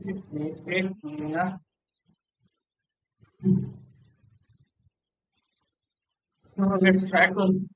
So let's try to.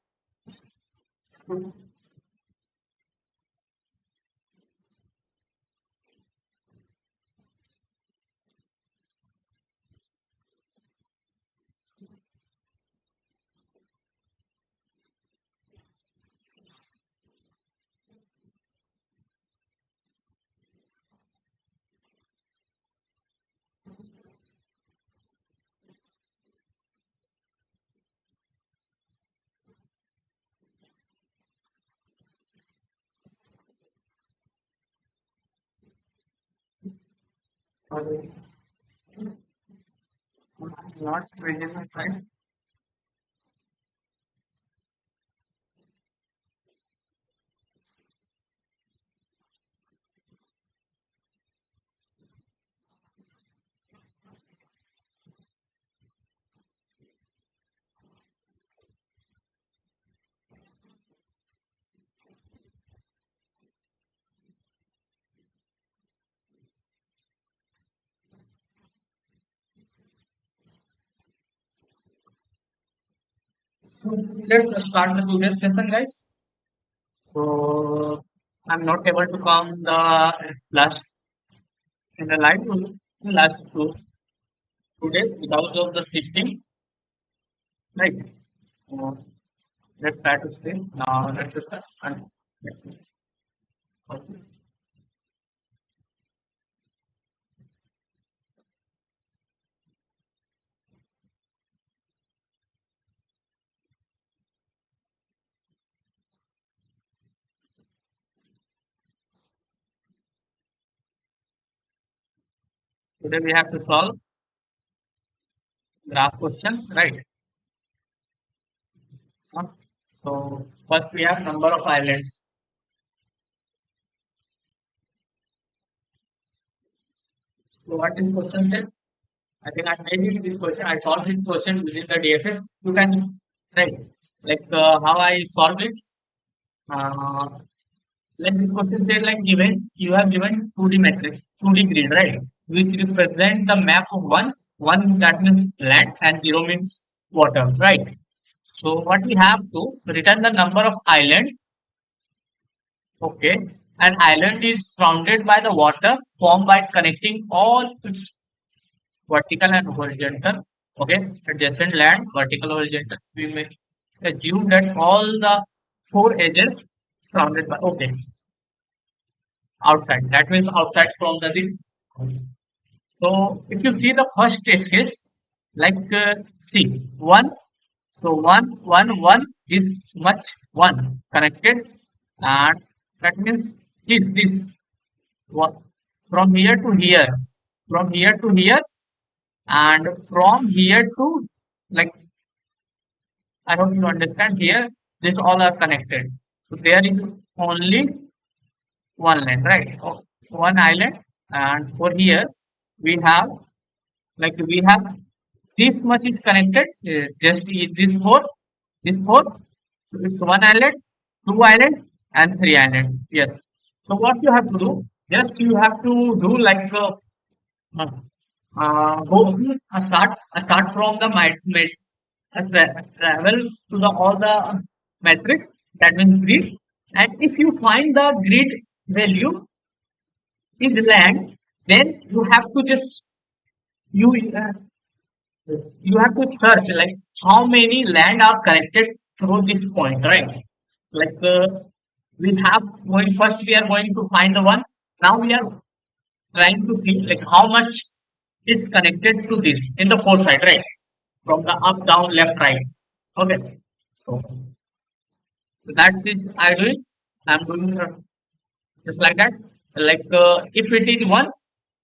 Not really, right? So let's start the today's session, guys. So I'm not able to come the last in the live last two days because of the shifting, right? So let's try to see. Now let's start. And okay. Today we have to solve graph questions, right? Huh? So first we have number of islands. So what is question set? I think I made it this question. I solved this question within the DFS. You can right like how I solved it. Uh, like this question said like given you have given 2D matrix, 2D grid, right? Which represent the map of one that means land and zero means water, right? So what we have to return the number of island. Okay. An island is surrounded by the water formed by connecting all its vertical and horizontal. Okay. Adjacent land, vertical, horizontal. We may assume that all the four edges surrounded by okay outside. That means outside from the this. So if you see the first test case, like see one, so one is much one connected, and that means this one from here to here, from here to here, and from here to like I hope you understand here. This all are connected. So there is only one line, right? One island, and for here we have like we have this much is connected. Just this four. So it's one island, two island, and three island. Yes. So what you have to do? Just you have to do like uh, go start from the travel to the all the matrix that means grid, and if you find the grid value is land, then you have to just you you have to search like how many land are connected through this point, right? Like we have going first we are going to find the one. Now we are trying to see like how much is connected to this in the four side, right? From the up, down, left, right. Okay. So that's is I doing. I'm doing just like that. Like if it is one,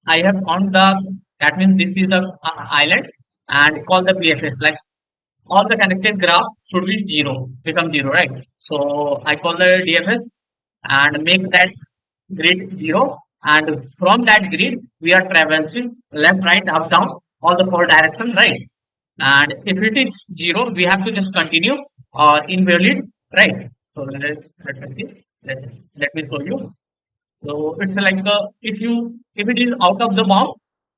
I have found the that means this is the island and call the PFS like all the connected graph should be zero, become zero, right? So I call the DFS and make that grid zero. And from that grid, we are traversing left, right, up, down, all the four directions, right? And if it is zero, we have to just continue or invalid, right? So let me see. Let me show you. So it's like if it is out of the bound,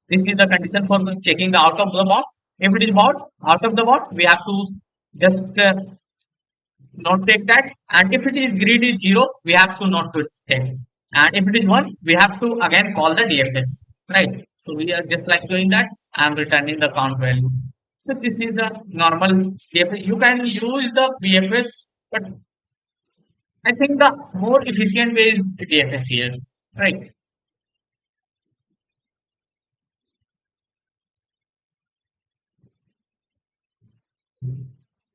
this is the condition for checking the out of the bound. If it is bound out of the bound, we have to just not take that. And if it is grid is zero, we have to not to take. And if it is one, we have to again call the DFS, right? So we are just like doing that and returning the count value. So this is the normal DFS. You can use the BFS, but I think the more efficient way is DFS here, right?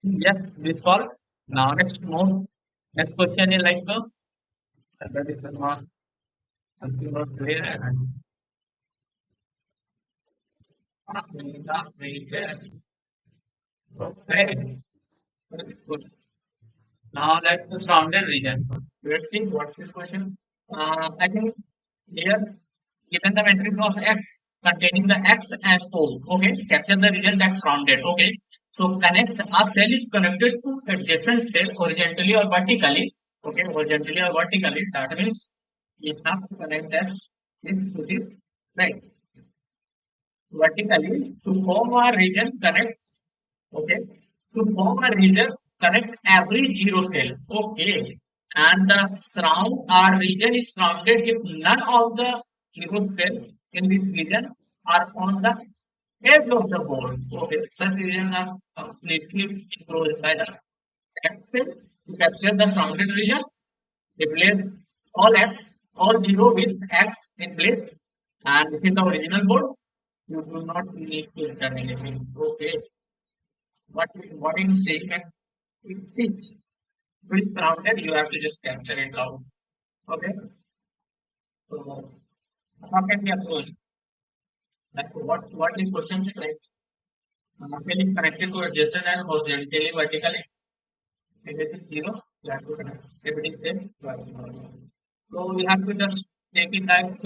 Yes, we solve. Now next move. Next question is like that is not something not clear and okay. That's good. Now let's the surrounded region. Let's see what's the question. I think here given the matrix of X containing the X and O. Okay, capture the region that's surrounded. Okay, so connect a cell is connected to adjacent cell horizontally or vertically. Okay, horizontally or vertically. That means we have to connect this to this, right? Vertically to form a region connect. Okay, to form a region connect every zero cell. Okay, and the surround our region is surrounded if none of the zero cell in this region are on the edge of the board. Okay, such region are completely enclosed by the X cell. To capture the surrounded region, replace all X or zero with X in place, and within the original board, you do not need to return anything. Okay, what I'm saying that it is very surrounded, you have to just capture it out. Okay, so how can we approach? Like what is question say like cell is connected to adjacent and horizontally vertically. If it is zero, you have to connect. If it is same, you have to connect. So we have to just take it like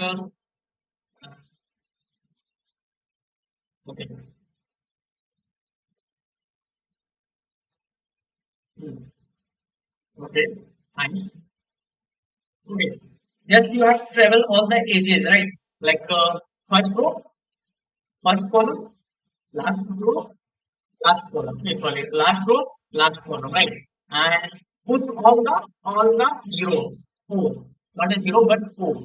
okay. Hmm. Okay, fine. Okay, just you have to travel all the edges, right? Like first row, first column, last row, last column. Sorry, last row, last column, right? And push all the zero, four, not a zero but four,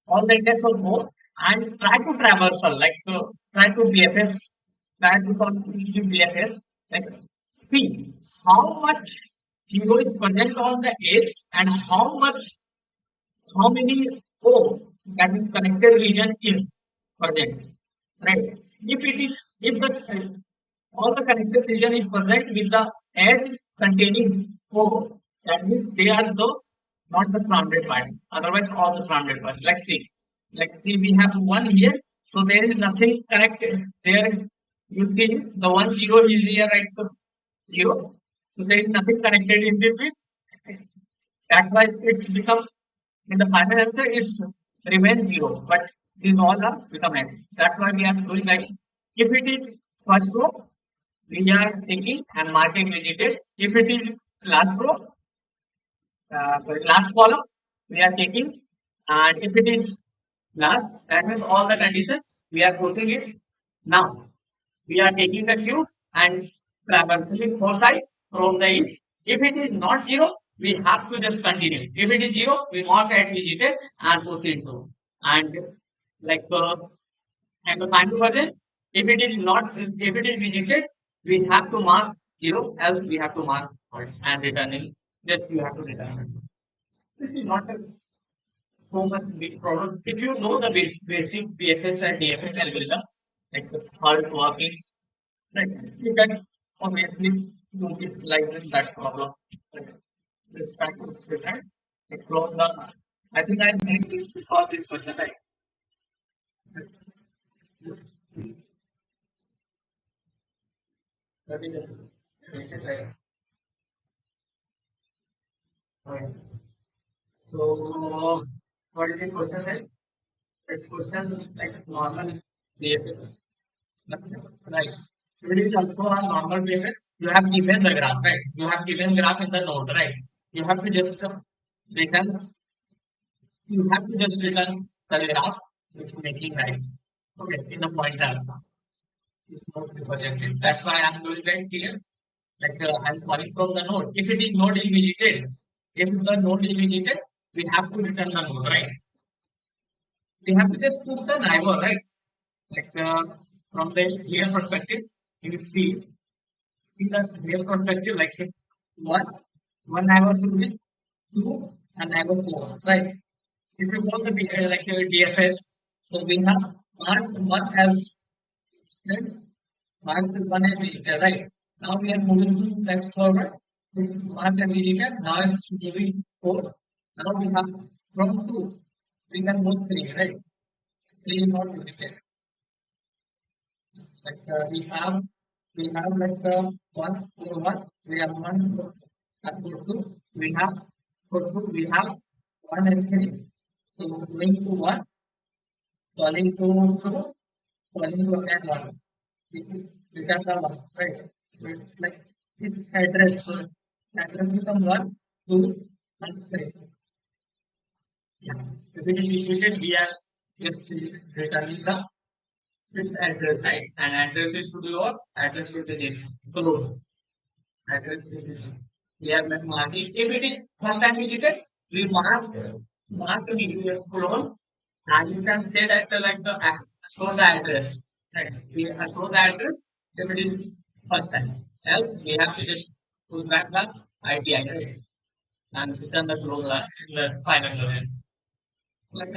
all the index of four, and try to traversal, like try to BFS, try to solve BFS, like see how much zero is present on the edge and how many O that is connected region is present, right? If it is if the all the connected region is present with the edge containing O, that means they are the not the surrounded part. Otherwise, all the surrounded parts. Like see, we have one here, so there is nothing connected. There you see the one zero is here, right? So zero. So there is nothing connected in this way. That's why it's become in the final answer it's remain zero, but these all are become x. That's why we are doing like if it is first row, we are taking and marking visited. If it is last row, sorry, last column, we are taking, and if it is last, that means all the conditions we are pushing it. Now we are taking the cube and traversing four sides from the edge. If it is not zero, we have to just continue. If it is zero, we mark at visited and proceed to. And like and the final version, if it is visited, we have to mark zero, else we have to mark one and return it. Just you have to return it. This is not a so much big problem. If you know the basic BFS and DFS algorithm, like how it works, right, you can obviously do this like that problem. Right? This practice with that. Explore the. I think I need to solve this question, right? This, that is right. Right. So, what is the question? Right? This question like normal BFS. Right. It is also a normal payment. You have given the graph, right? You have given graph in the node, right? You have to just return You have to just return the graph which is making right. Okay, in the pointer. It's not represented. That's why I'm doing that here. Like I'm calling from the node. If it is node is visited, if the node is visited, we have to return the node, right? We have to just put the neighbor, right? Like from the real perspective, you see the real perspective, like one, one neighbor should be two, and neighbor four, right? If you want the like DFS, so we have one as right? Mark is one as visitor, right? Now we are moving to next forward. This is marked as visitor. Now it's moving four. Now we have from two, we can move three, right? Three is not visited. Like we have like one for one. We have one for two. We have for two. We have one and three. So going to one, calling to two, calling to again one. Return the one, right? So it's like this address. So address become one, two, and three. Yeah. If it is repeated, we are just returning the this address, right? And address is to the what? Address to the this clone. Address to this. We are marking. If it is first time visited, we mark the clone, and you can say that like the show the address. Right? We show the address if it is first time. Else we have to just put back the ID address and return the clone in the final level. Like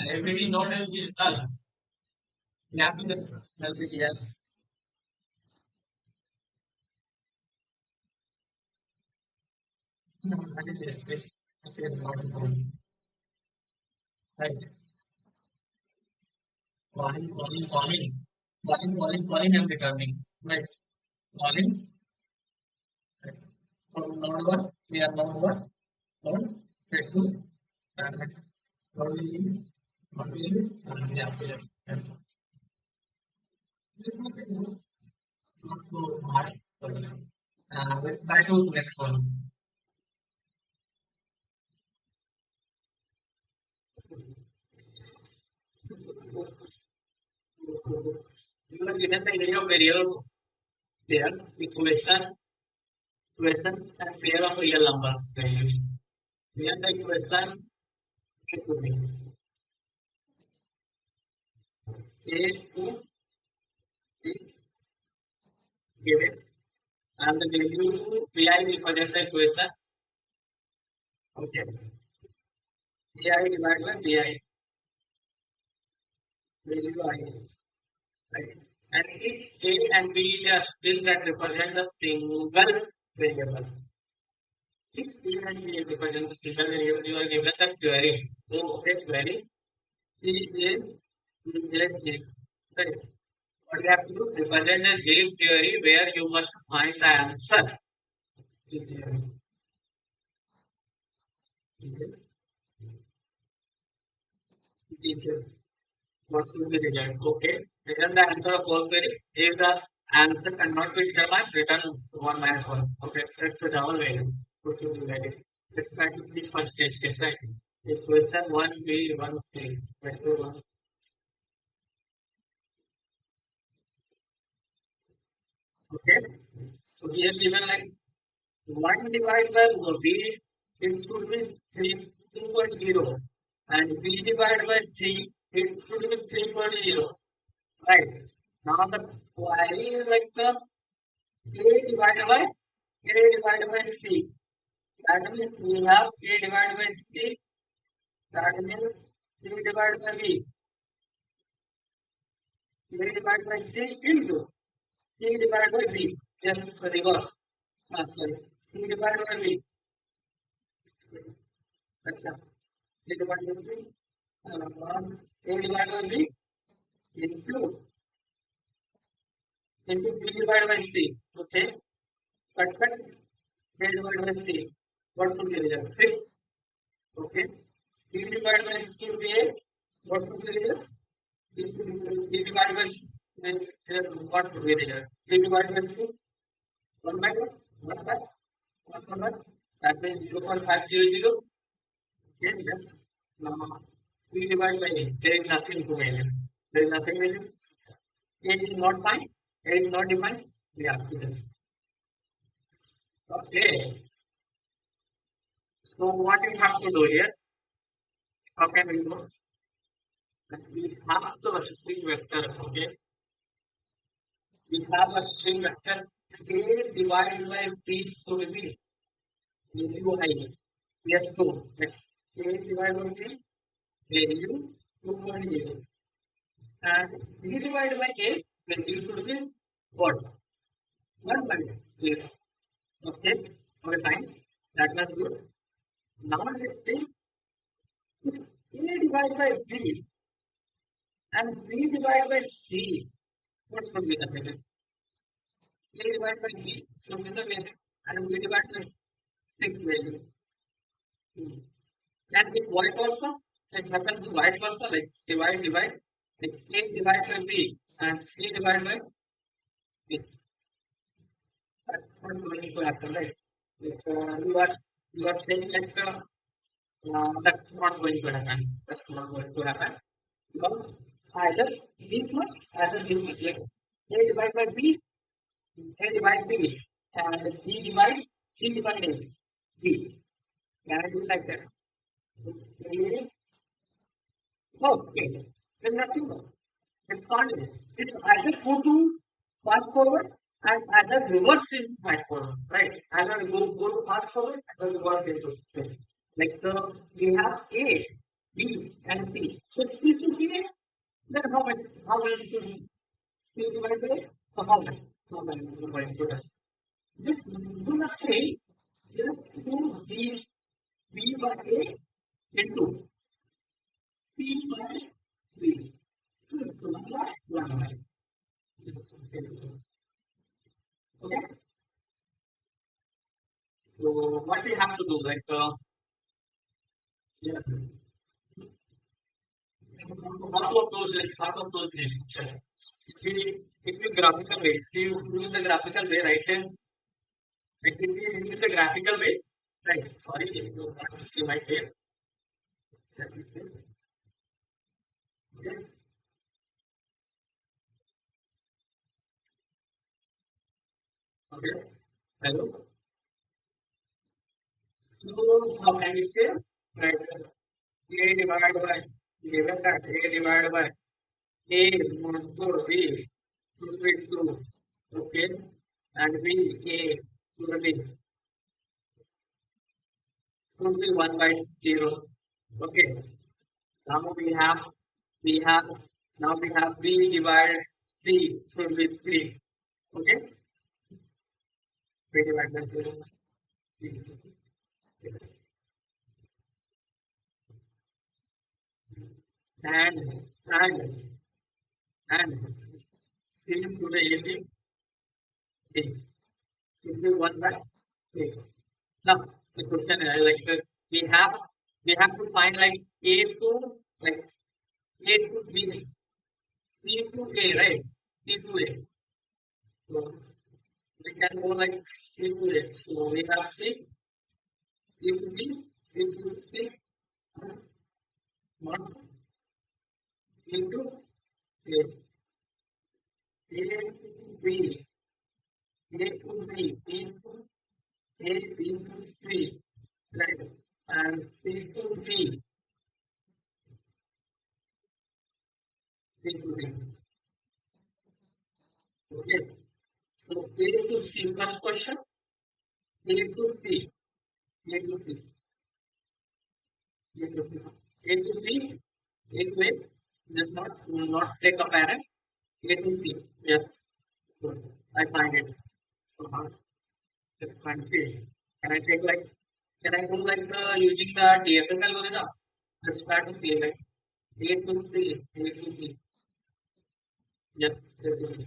everybody knows is done. We have to just help it here. No, that is it. It is not important. Right. Calling, and returning. Right. Calling. Right. So node one, we are node one, node, set two, and calling, and we have to and this is not so hard. Let's try to next one. You are given the area of variable there, equation and pair of real numbers values. Here the equation it would be a to b given and the value pi represents the equation. Okay, pi divided by pi value I, right? And each a and b they are still that represent the single variable. Each a and b represent the single variable. You are given the query. So this query is a right? What you have to do, represent a J theory where you must find the answer. What should be the result? Okay. Return the answer of all query. If the answer cannot be determined, return 1 minus 1. Okay. That's the double value. What should be value? Let's try to see first case, right? If question 1 B 1 C. Question 1. Okay. So we have given like 1 divided by B, it should be 3.0, and B divided by 3, it should be 3.0. Right. Now the query is like the A divided by C. That means we have A divided by C. That means C divided by B. A divided by C into C divided by B. Just reverse. Sorry. C divided by B. अच्छा A divided by B. A divided by B into B divided by C. Okay. Cut. A divided by C. What should be the result? 6. Okay. B divided by C should be 8. What should be the result? B divided by C. What should be the result? B divided by C. 1 by 1. 1 by 1. That means 0.500. Okay. Yes. Now, we divide by 8. There is nothing to value. There is nothing value. 8 is not fine. 8 is not defined. We have to do. Okay. So what we have to do here? How can we do? We have to string vector. Okay. We have a string vector. A divided by B should be value. We have to. A divided by B value 2.0. And B divided by A value should be what? 1 by 0. Okay. Okay, fine. That was good. Now let's say A divided by B and B divided by C. What should be the value? A divided by B should be the value and B divided by 6 value. And if vice versa, it happens to vice versa, like divide. Like A divided by B and C divided by B. That's not going to happen, right? If you are saying like that's not going to happen. That's not going to happen. Because either this much, either this much. Like A divided by B, A divided by B, and B divide, C divide A, B. Can I do like that? A, okay. There's nothing more. It's continuous. It's either go to fast forward and either reverse in fast forward, right? Either go to fast forward, either reverse into this. Like so, we have A, B, and C. So C should be A. Then how much? How will it be? C divided by A? So how much? How many are going to this? Just do nothing. Just do B by A into C by B. So it's 1 by 1 by. Okay. So what we have to do, like, yeah, half of those names. If you graphical way, if you do in the graphical way, right? If you do in the graphical way, right? Sorry, if you want to see my face. Let me see. Okay. Okay. Hello. So how can we say? Right. A divided by given that A divided by A multiple B should be 2. Okay. And B A should be 1 by 0. Okay. Now we have now we have B divided C should be 3. Okay. B divided by 0. And and C should be 18. B should be 1 by 3. Now the question is like we have to find like A to like A to B, C to A, right? C to A. So we can go like C to A. So we have C to B, C to C, 1, C to A, A to B, A to B, B to A, B to C, right? And C to D, C to D. Okay. So A to C, first question, A to C, A to C, A to C, A to C, A to A, just not take a parent, A to C, yes, good. I find it. Uh-huh. Just find it. Can I take like, can I do like using the DSA algorithm? Let's start to see like A to C, A to C, yes, A to C.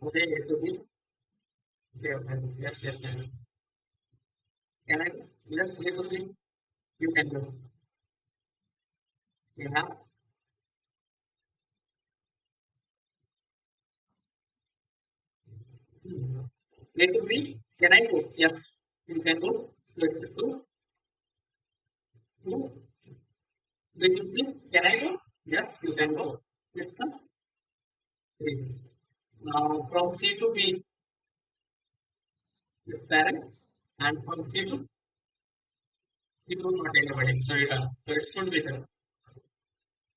Okay, A to C, okay, okay, yes, yes, yes. Can I, yes, A to C, you can do. You have A to B, can I go? Yes, you can go. So it's 2, 2. Did you see? Can I go? Yes, you can go. It's a 3. Now from C to B is parent, and from C to not anybody. So it should be there.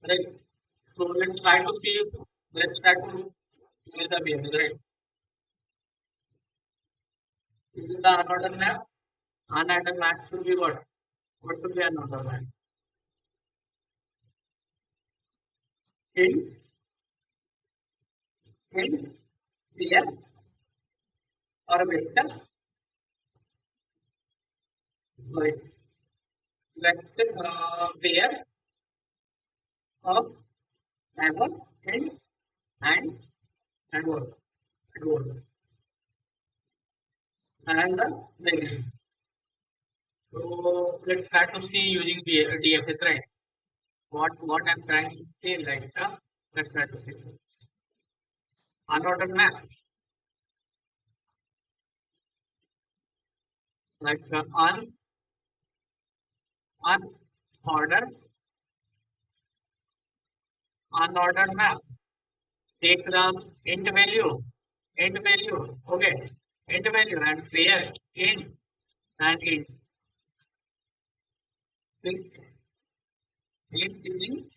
Right. So let's try to see. Let's try to do the behavior. Right. This is the unordered map. Unordered map should be what? What should be unordered map? In in clear or vector. Sorry. Vector pair of ever and and what? And what? And the value. So let's try to see using the DFS, right? What I'm trying to say, right? Let's try to see. Unordered map, like unordered unordered map. Take the int value, okay, int value and pair int and int. Int int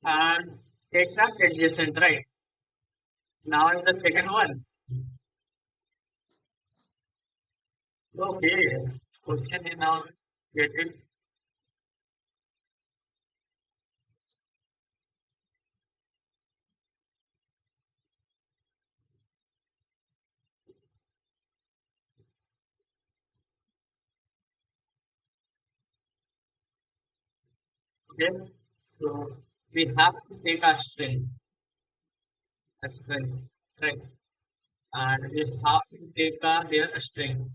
and take the adjacent, right? Now in the second one, okay, question is now get it. Okay, so we have to take a string, right? And we have to take here a string.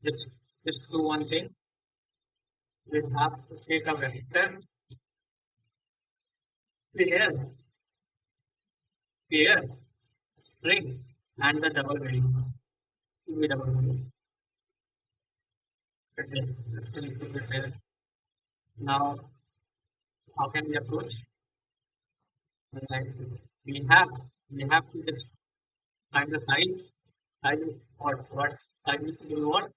Just, just do one thing. We have to take a vector here, here, string, and the double value. Give double value. Okay, let's need to get there. Now, how can we approach? Like we have to just find the size. Size what size is doing what?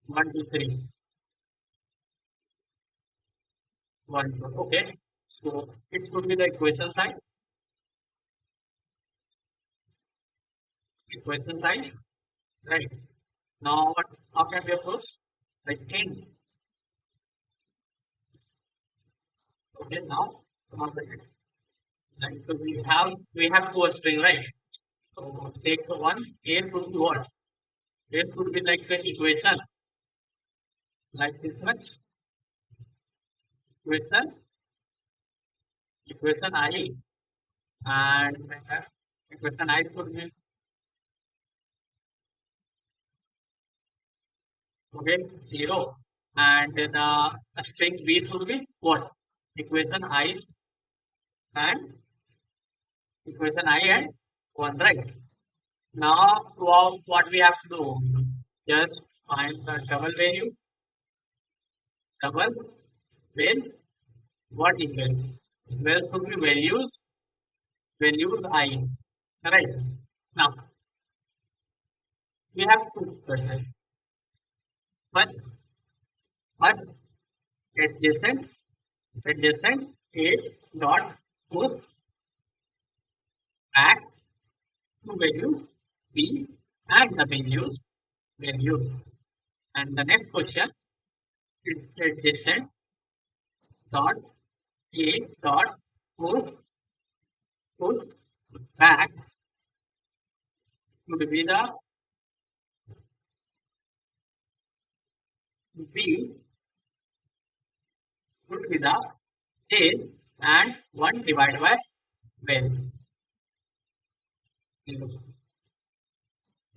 1, 2, 3. 1, 2. Okay. So it should be the equation size. Equation size. Right. Now what how can we approach? Like 10. Okay, now come on with it. Right. So we have two string, right? So take the one, A should be what? A should be like the equation, like this much. Equation, equation I, and equation I should be okay 0, and the string B should be what? Equation I and equation I and 1, right? Now what we have to do? Just find the double value, double well, what is well? Well should be values I, right? Now we have two questions. First, first adjacent A dot push back to values B and the values. And the next question is adjacent dot A dot push back to be the B should be the A and 1 divided by well.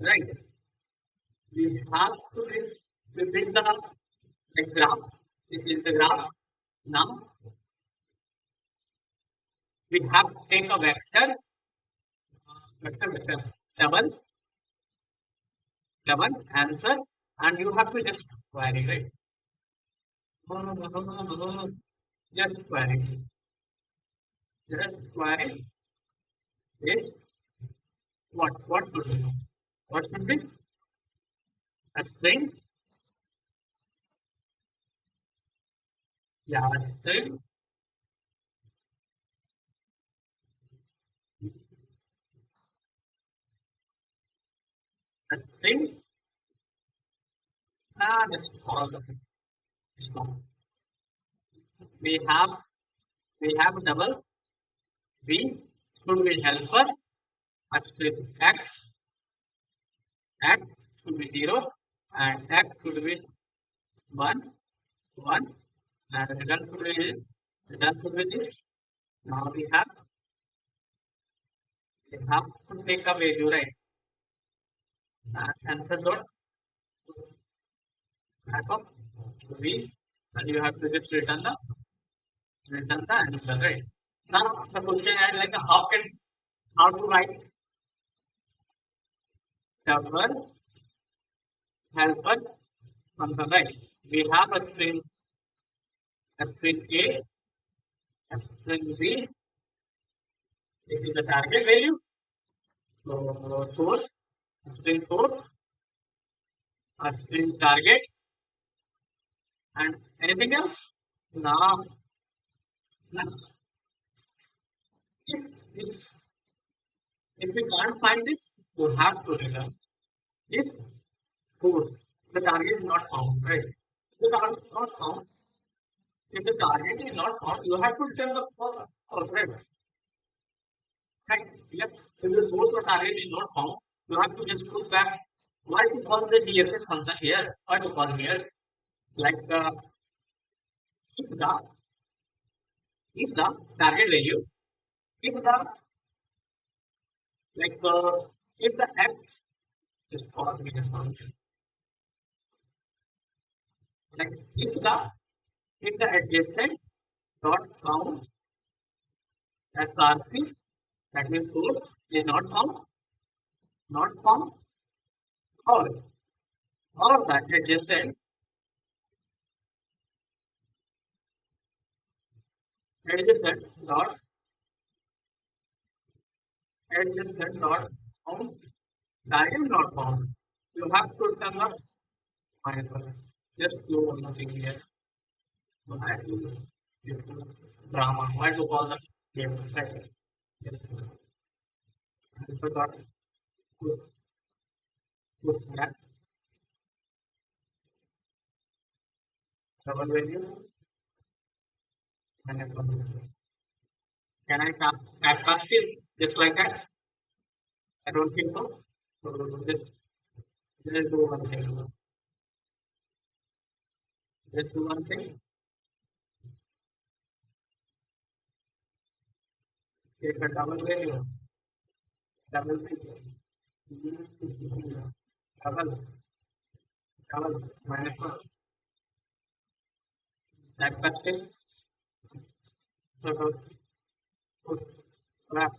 Right. We have to bring the graph. This is the graph. Now we have to take a vector, double answer, and you have to just query, right? Just query is what should be? What should be a string? Yeah, a string. A string. Just all the things. So we have double B should be helper. Actually, x should be 0 and x should be 1 and return should be this. Now we have to take a value, right? Answer dot backup v, and you have to just return the answer, right? Now the question is like how to write double helper function, right? We have a string A, a string B. This is the target value. So source, string source, a string target, and anything else? Now, if this if we can't find this, you have to return if source. The target is not found, right? If the target is not found, if the target is not found, you have to return the false, right? Right? Yes. If the source or target is not found, you have to just put back why to call the DSA function here, or to call here, like if the if the target value, if the like if the x is for me function, like if the adjacent dot count src, that means source is not found, or the adjacent dot count that is not found. You have to turn the minus one. Just do one more thing here. Why do this drama? Why do call the game right? Just alpha dot push that double value minus one. Can I typecast it just like that? I don't think so. So just do one thing. Just do one thing. Take a double value. Double value. Double minus one. Typecast it. So put back,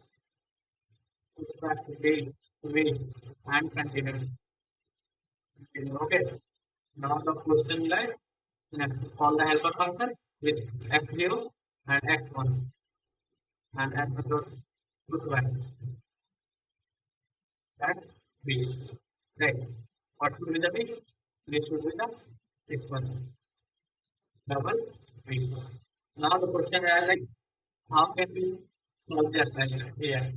put back way, and continue. Okay. Now the question like next call the helper function with x0 and x1 and x0 put value. That b, right? What should be the b? This should be the x1 double b. Now the question is like how can we solve the assignment here?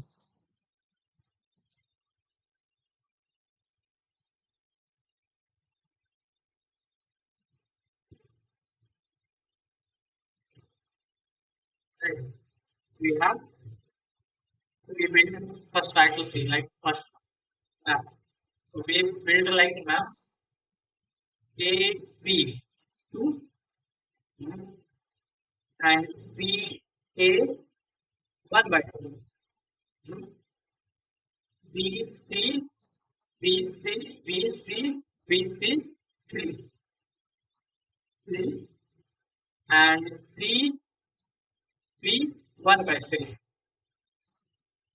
Right. We have we will first try to see like first uh, we build like map A B 2 and B A 1 by 2. B C B C B C B C 3 and C B 1 by 3.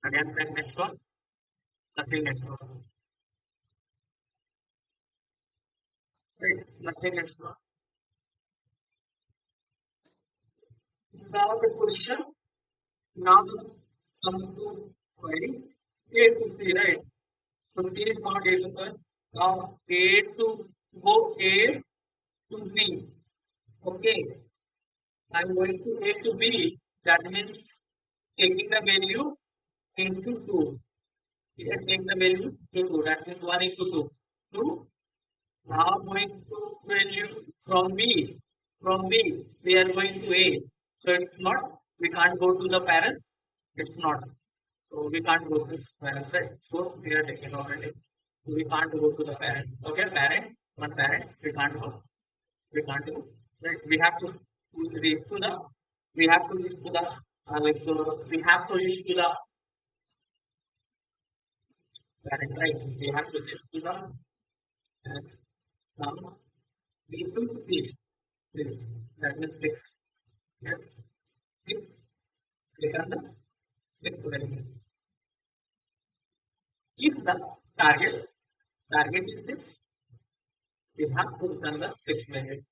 Again, then next one, nothing next one. Right, nothing next one. Now the question, now the come to query A to C, right? So C is not A to C. Now A to go A to B. Okay, I'm going to A to B. That means taking the value into 2. Here take the value to 2. That means 1 into 2. 2. Now going to value from B. From B, we are going to A. So it's not, we can't go to the parent. It's not. So we can't go to the parent, right? So we are taking already. So we can't go to the parent. Okay, parent, one parent, we can't go. We can't do. Right? We have to reach to the, we have to reach to the, we have to reach to the parent, right? We have to reach to the, now, we will see. That means 6. Yes, 6. Click on the 6 value. If the target is this, we have to return the 6 value.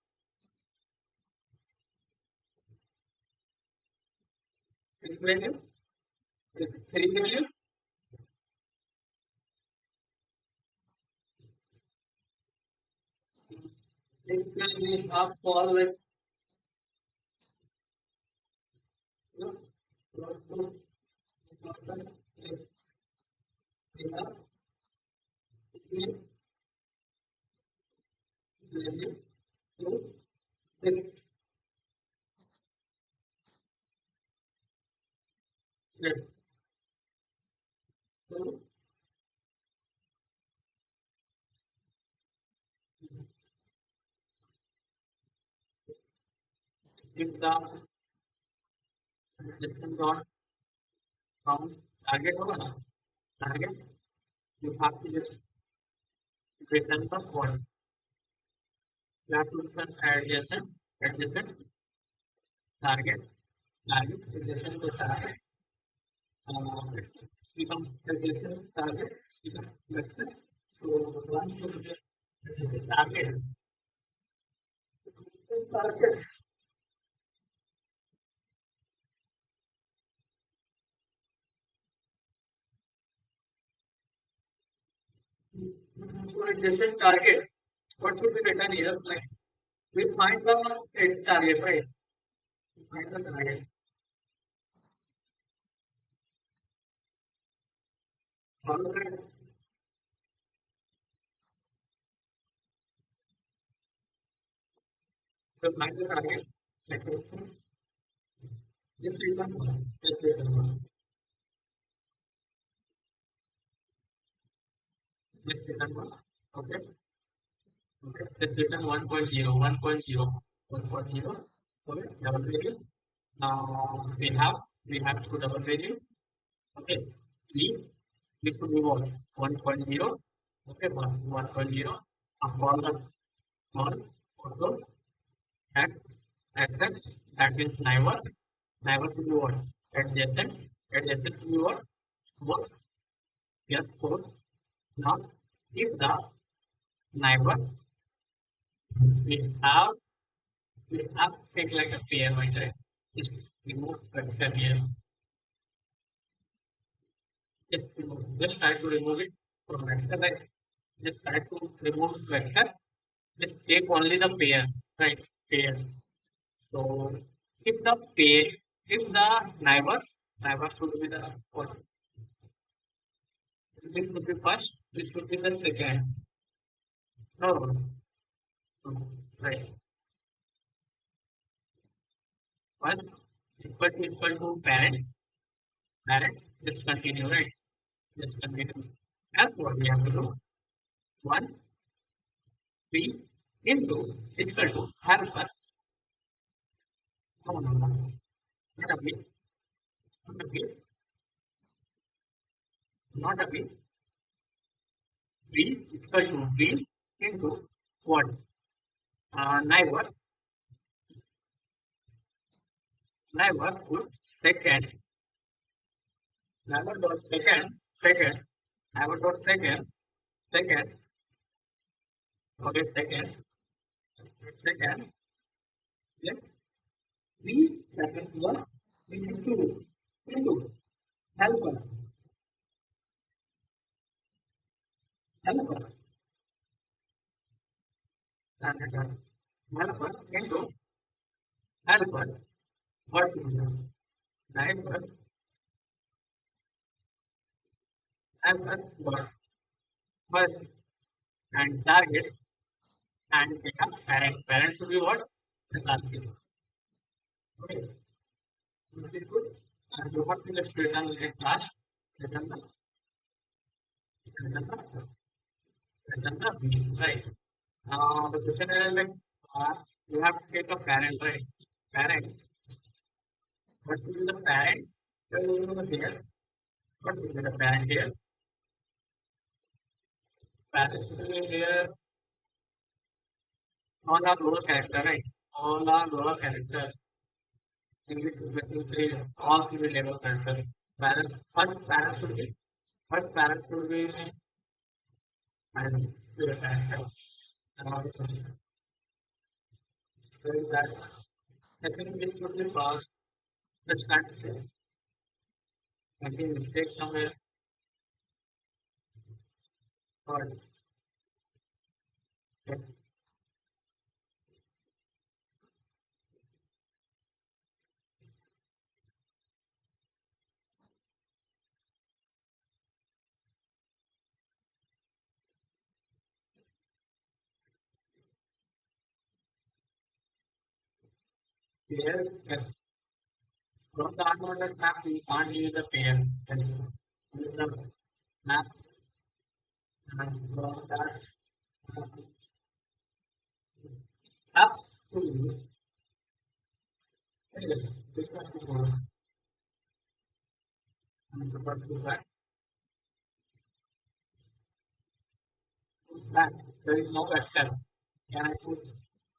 6 value, 3 value. It can be up for like, you know, we have 3 value to 6. Yes. So if the system dot count target होगा ना, target, you have to just return the point. You have to return adjacent target, adjacent to target. It's become adjacent target, become vector. So one should be target. Target. So adjacent target. What should be written here? Like we find the target, right? We find the target. Follow that. So find the target. Like, just return one. Just return one. Just return one. Okay. Okay. Just return 1.0, 1.0, 1.0. Okay. Double value. Now we have to double value. Okay. We should be what? 1.0. Okay. 1.0. Upon the one also at access that means neighbor. Neighbor should be what? Adjacent. Adjacent to be what? Both. Yes, both. Now if the neighbor we have we have to take like a pair right? Just remove vector here. Just try to remove it from vector, right? Just try to remove vector. Just take only the pair, right? Pair. So if the pair, if the neighbor should be the what? This should be first. This should be the second. No, no, right. First equal to parent. Just continue, right? Just continue. That's what we have to do. 1 p into equal to helper. No. Not a bit. Not a bit. Not a bit. B equal to B into what? Neighbor. Neighbor put second. Never dot second, never dot second, okay, second, yes, we, that is one, into helper, helper, and helper into helper, what is that? Helper, helper, what? First, and target, and data parent. Parent should be what? The target. Okay, this is good. And you have to just return the class, return the, return the, return the B, right? The question is like, you have to take a parent, right? Parent. What will be the parent? Here. What will be the parent here? Parent will be here all are lower character, right? All are lower character. English basically all should be lower character. Parent, first parent should be and lower character. So that I think this should be fast. Let's start. I think mistake somewhere. Or here, from the unordered map, we can't use the pair. Use the map and from that up to this one to go and the first to back. There is no vector. Can I put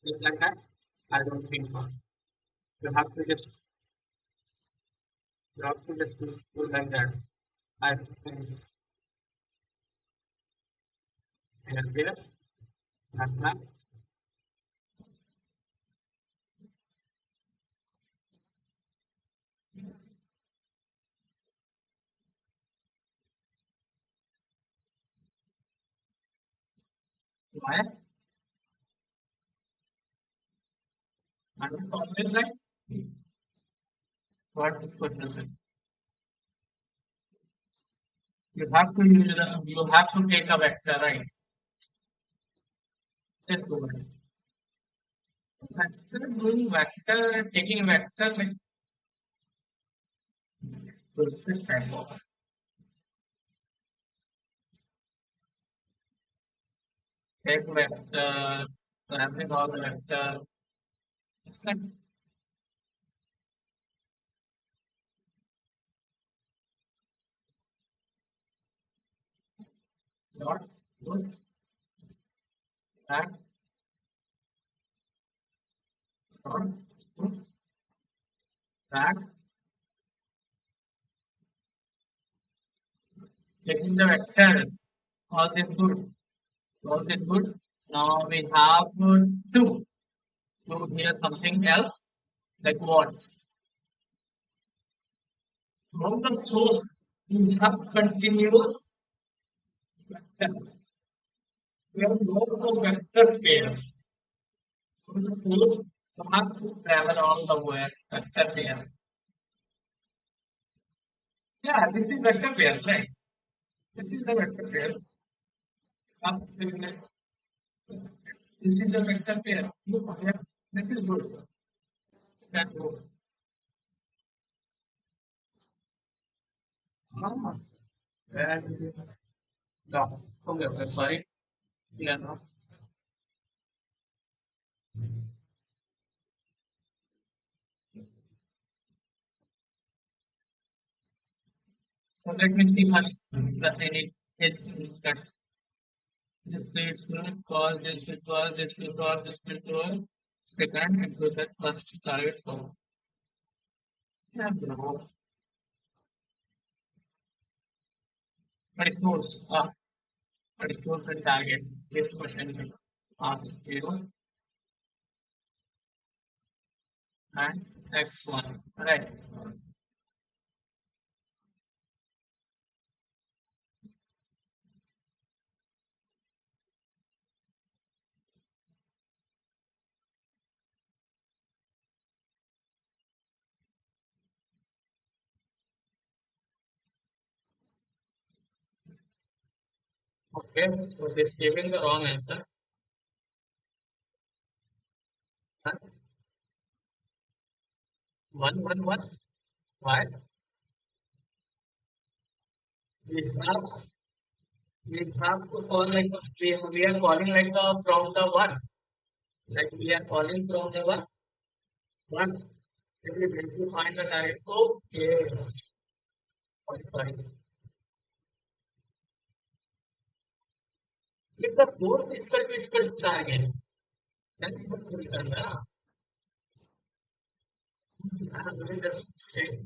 just like that? I don't think so. You have to just do like that. I think here, that map. Why? And it's always like what this question is. You have to take a vector, right? Let's go ahead. Vector doing vector, taking vector like this type of take vector, having all the vector. It's like dot, good, that, dot, good, that, taking the vector, all this good, all this good. Now we have two. To here something else, like what? From the source, you have continuous vector. We have lots of vector pairs. From the source, you have to travel all the way vector pair. Yeah, this is vector pairs, right? This is the vector pair. This is the vector pair. Look, yeah, this is good. That good. Ah, and no, okay, sorry. Yeah, no. So let me see first the any is that this will cause this will cause this will cause this will cause second and to that first target. So yeah, bro. but it knows, but it knows the target. This question ask 0 and x1. Right. Okay. So this giving the wrong answer. Huh? 111. Why? We have we have to call like we are calling like from the one. Like we are calling from the one. If we going to find the target. Okay. Sorry. If the source is equal to target, then we have to return the just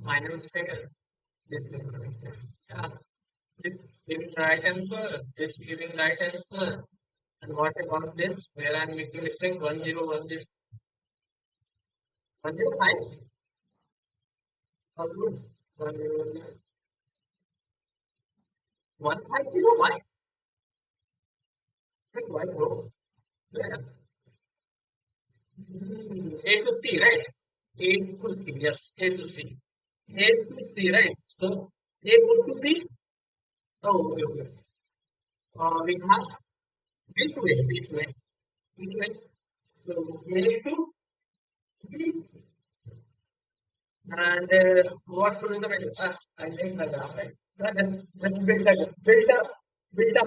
minor mistake. This is yeah. This giving right answer. This giving right answer. And what about this? Where I'm making mistake 1010 105. How good? 1010 150. Why? Why bro? Yeah. A to C, right? A to C, yes, A to C. A to C, right? So A goes to B. Oh, okay, okay. We have B to A, B to A, B to A. So A to B. And what should be the value? I think the graph, right? Just build a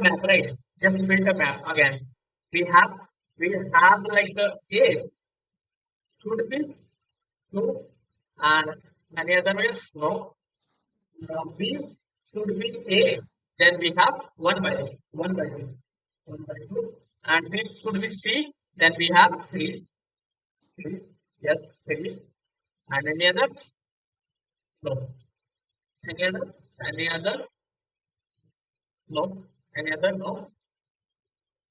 map, right? Just build a map again. We have we have like A should be 2 and any other way? No. B should be A. Then we have 1 by 2. 1 by 2. 1 by 2. And B should be C. Then we have 3. 3. Yes, 3. And any other? No. Any other? Any other? No. Any other? No.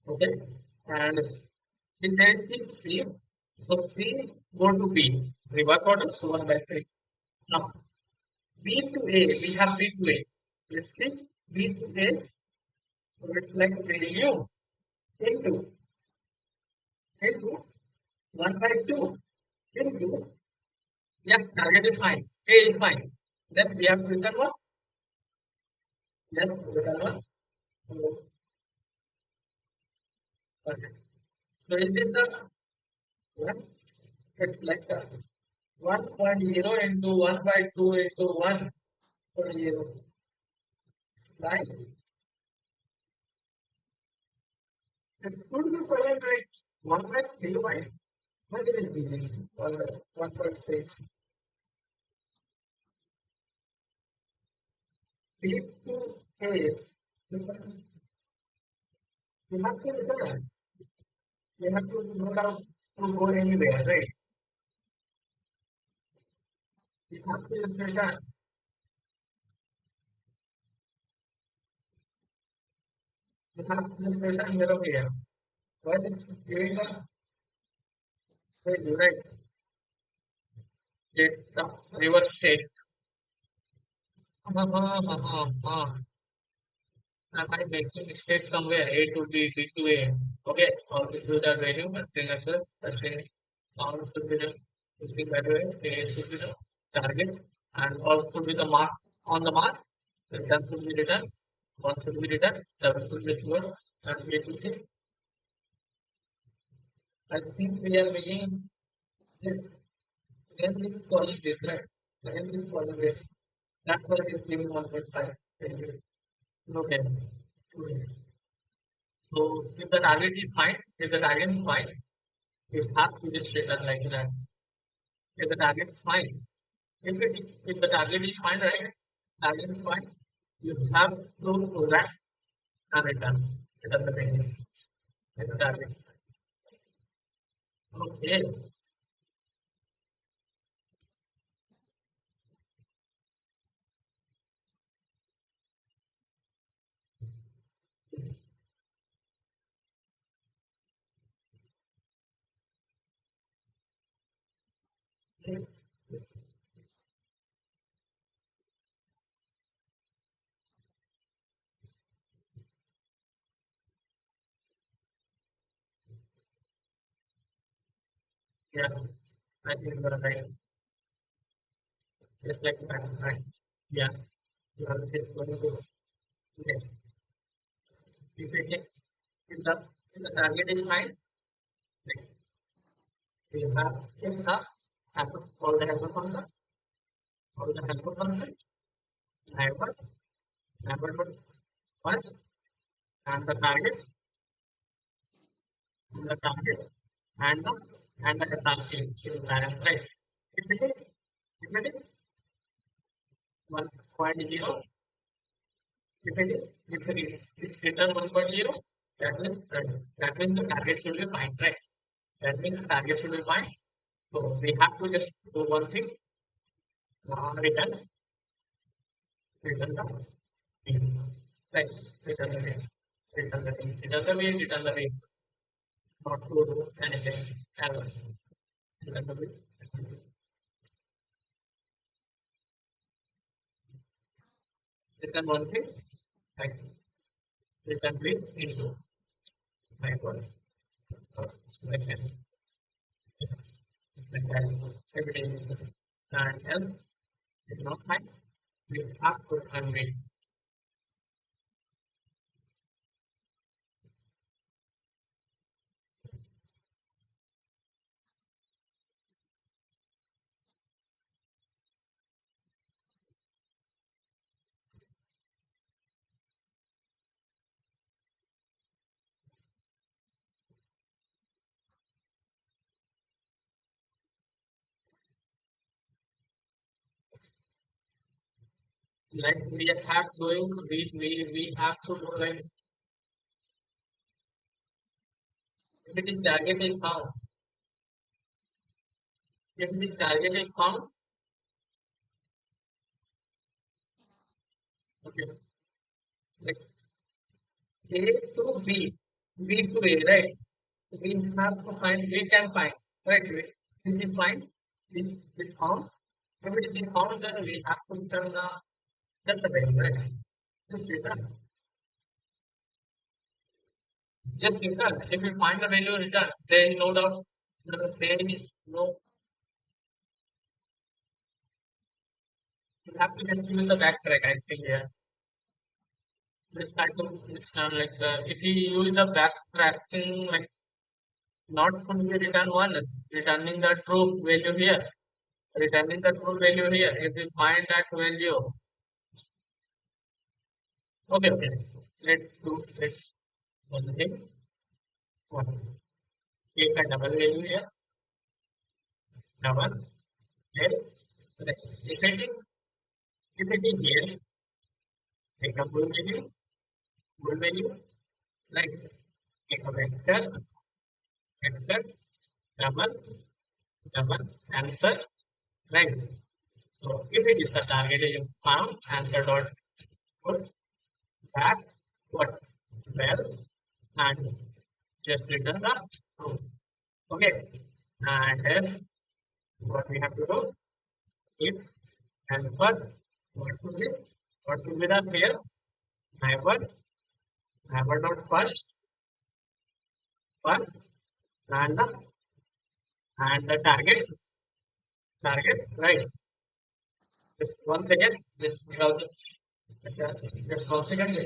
Okay. And if there is C, so C go to B. Reverse order, so 1 by 3. Now, B to A, we have B to A. Let's see. B to A, so it's like value into 1 by 2 into, yes, target is fine. A is fine. Then we have to return what? Yes, return what? So, okay. So is this the one? It's like 1.0 into 1 by 2 into 1.0. Right? It should be present like 1 by 3, right? What is it? 1.3. B to A. You have to return. You have to know how to go anywhere, right? You have to just return. You have to just return here over here. Why is giving a value, right? Get the reverse state. I might make a mistake somewhere. A to B, B to A. Okay, I'll do that value, but then as well, that's it. All should be the value, A should be the target, and all should be the mark on the mark. Return should be returned. One should be returned. Seven should be stored. And A to C. I think we are making this. Then this calling this, right? Then this calling this. That's why it is giving 1.5. Okay. Okay. So if the target is fine, if the target is fine, you have to just return like that. If the target is fine, if the target is fine, right? Target is fine, you have to rack and return the package. If the target. Okay. Yeah, I think you are right. Just like that, right? Yeah, you are just going to yes. If you take if the target is fine, like you have if the happen all the helper function, never, never but first and the target and the target and the SRC should balance, right? If it is 1.0, if it is return 1.0, that means the target should be fine, right? That means the target should be fine. So we have to just do one thing, return the mean. Right, return the mean. Return the mean, not to do anything else. Return the mean. Return one thing, like return mean into like one. Like that. Like that. Everything is good. And else, if not fine, we have to unwait. Like we have doing, we have to do like if it is target is found, if the target is found, okay, like A to B, B to A, right? We have to find, we can find, right? This is fine, this found. If it is found, then we have to return the value, right? Just return, just return. If you find the value, return. There is no doubt, there is no, you have to just use the backtrack, I think, yeah. This kind of, it's kind of like, if you use the backtracking, like, not only return one, returning the true value here, returning the true value here. If we find that value, okay, okay. Let's one thing. One. Take a double value here, double. Then if it is here, take a full value, like take a vector, double, double, answer, right? So if it is the target is found, answer dot put back what well and just return the true. Okay. And then what we have to do if and first what should be the here neighbor dot first and the target right. Just one second. Just 1 second. Just 1 second.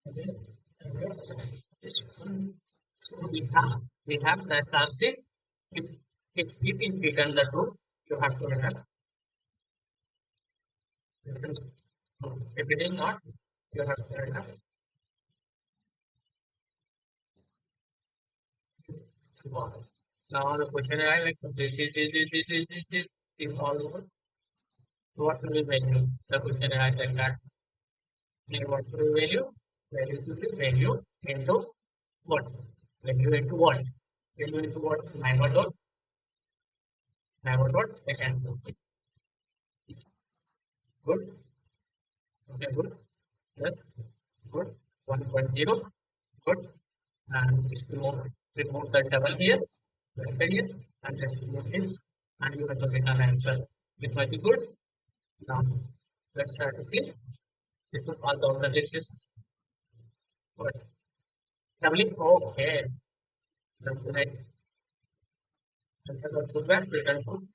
Okay. So we have the subject. If if it return the true, you have to return. If it is not, you have to return false. Now the question I like this is all over. So what will be value? The question I like that. And what will be value? Value should be value into what? Value into what? Value into what? Never dot second. Good. Okay, good. Yes. Good. 1.0. Good. And just remove the double here. Right here. And just remove this. And you have to get an answer. This might be good. Now, let's try to see. This is all the other dishes. Good. Doubling. Okay. That's right. Answer got good back. Return to.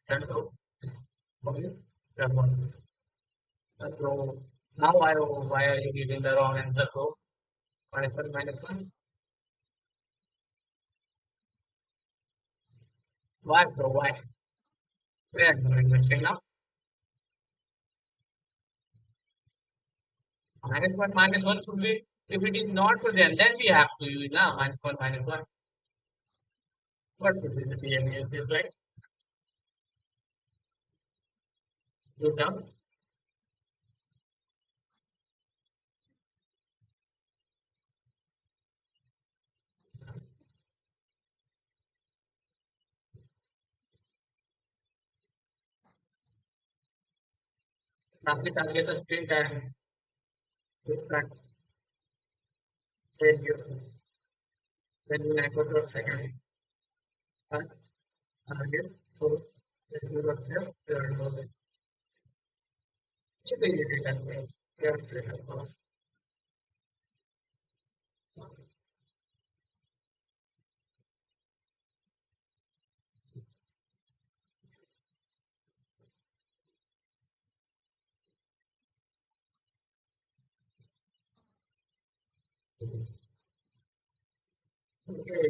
Okay. Done one. So now why are you giving the wrong answer? So minus one. Why? So why? We are doing mistake now. Minus one should be, if it is not present, then we have to use now minus one. What should be the behavior? Is right? You come. Something target the sprint and different then you go to a second and target. So then you got there no way. If they use it as well, okay,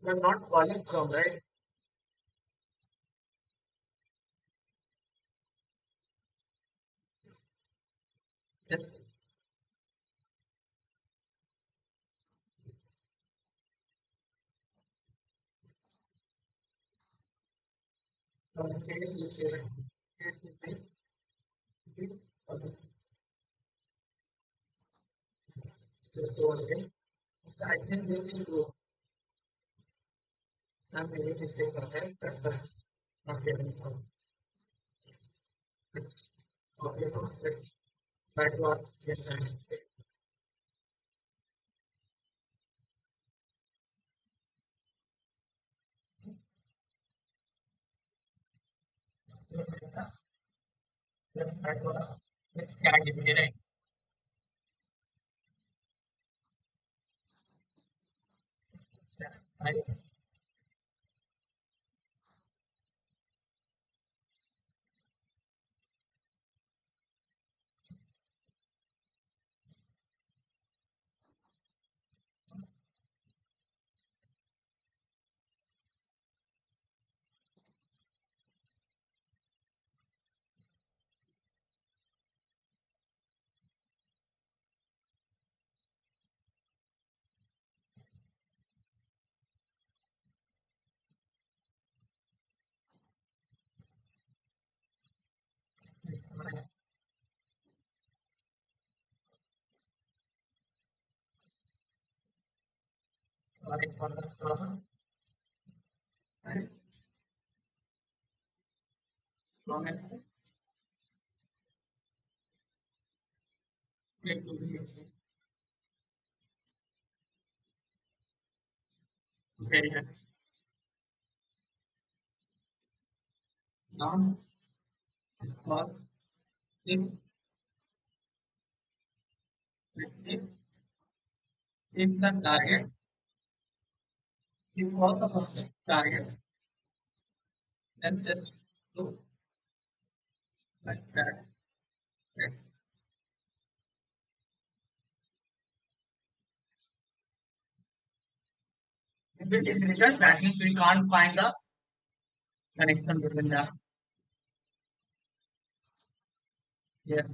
you're not calling from right. Yes. Okay, you say okay, just go again. I think we will go. I'm making mistake okay, that's fine. Okay, okay, let's try to ask this time. Let's try to ask. Let's chat it right. I sorry for the problem. Right? Comment. Click to the very nice. Now, it's called if if if the target is also function target, then just do like that. Right? If it is written, that means we can't find the connection between the yes.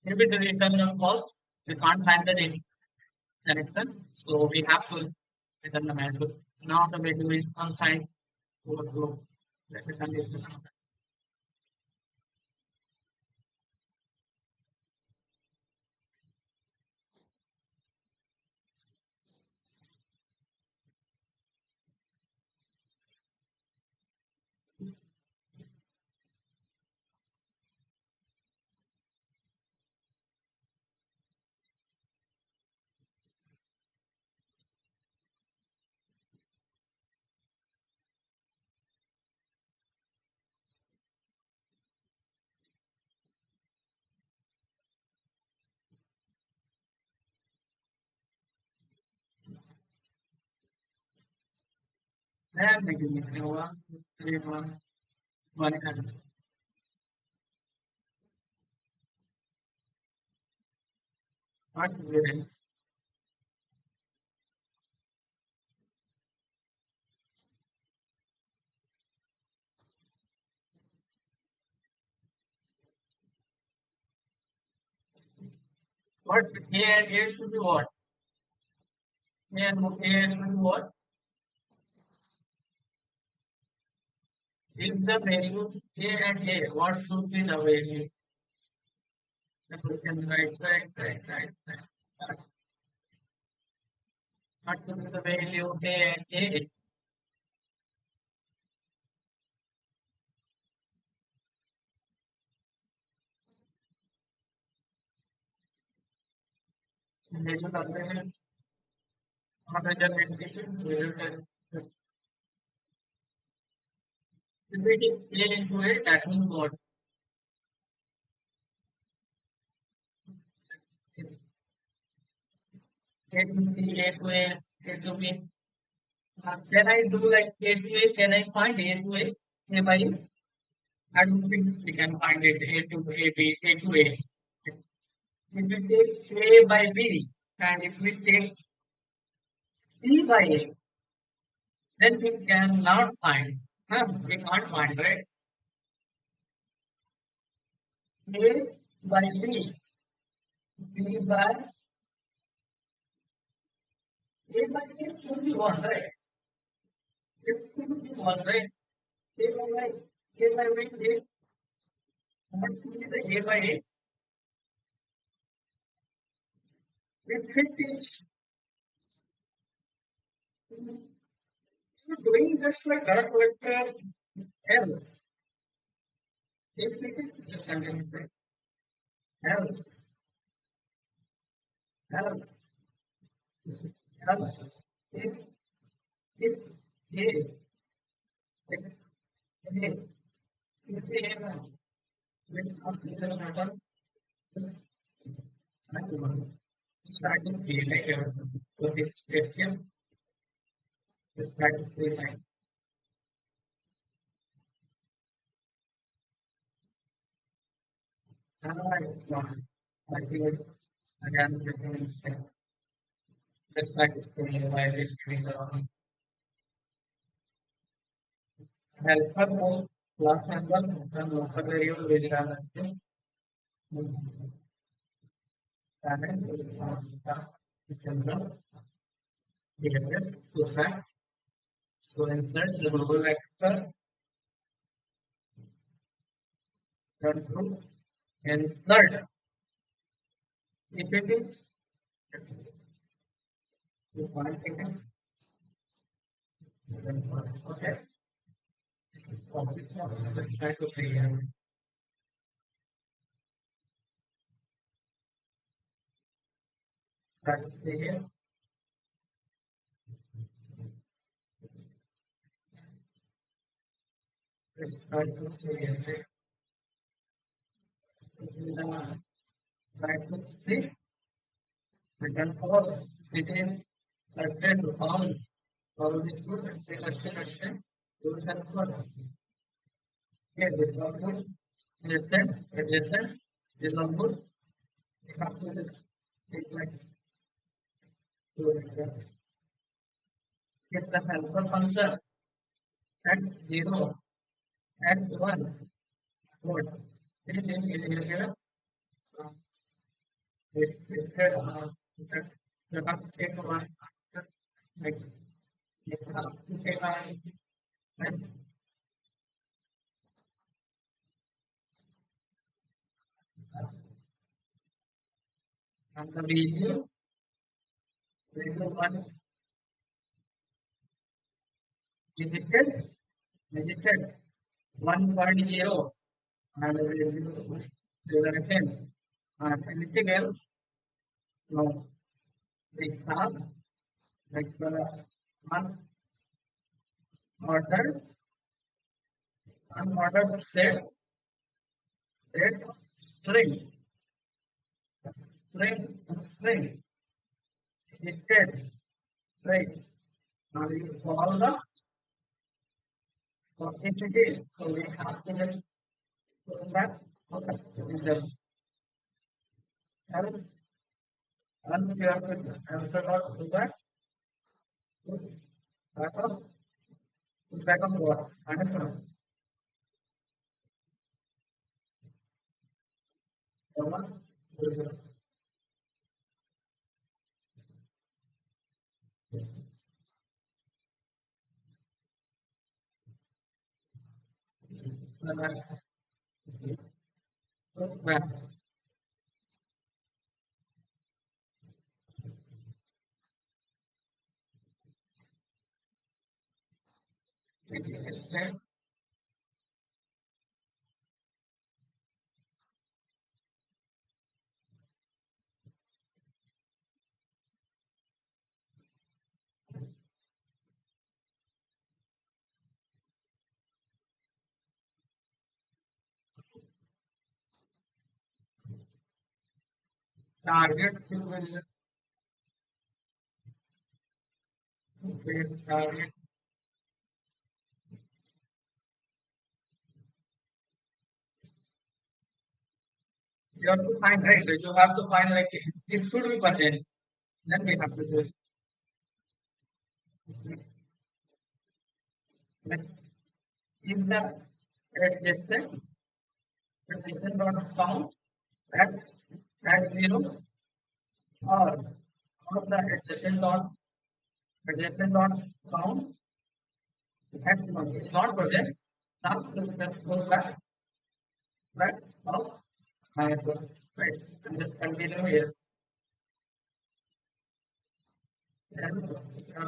If it is written false, we can't find the connection. So we have to Then the value. Now the value is unsigned overflow. That is the condition. Then we can make one, three, one and what we what A and A should be what? A should be what? If the value A and A, what should be the value? The question right. What should be the value A and A? Value of the representation, if it is A into A, that means what? A to C, A to A, A to B. Can I do like A to A? Can I find A to A by A? I don't think we can find it A to A, B, A to A. If we take A by B and if we take C by A, then we cannot find. We can't find, right? A by B, B by A by A should be one, right? It should be one, right? A by B, A, what should be the A by A? If it is doing just like that with L, if it is the sentence, L, L, L, if A, if A, if A, with something happen, starting to like so this question, starting to feel like it's not. I think again, getting step. Just like it's saying why this doing the helper post class member and local variable variable DSA to fact. So insert the global vector control insert if it is you find it okay. Let's try to see here. Try to see here. Let's try to see here. Try to see. Return false. It is certain to false. All this good. Question. You will have further. Here, this one good. Adjacent. This one good. We have to take like get the helper function x0, x1. What? It is here. It's you have to take one. Like You have to take on the video one visited, visited 1.0 and there are 10. And anything else? No. We have like unordered, unordered set string, string, string, listed string. Now you call the entity. So we have to just put that. Okay. Else, else you have to answer not do that. Back of what? Understand? Someone? Target will target. You have to find right. You have to find like it should be pertain. Then we have to do it. Like if the adjacent adjacent dot count at zero or the adjacent dot count maximum is not present. Now just go back of minus one. Right. And just continue here. And not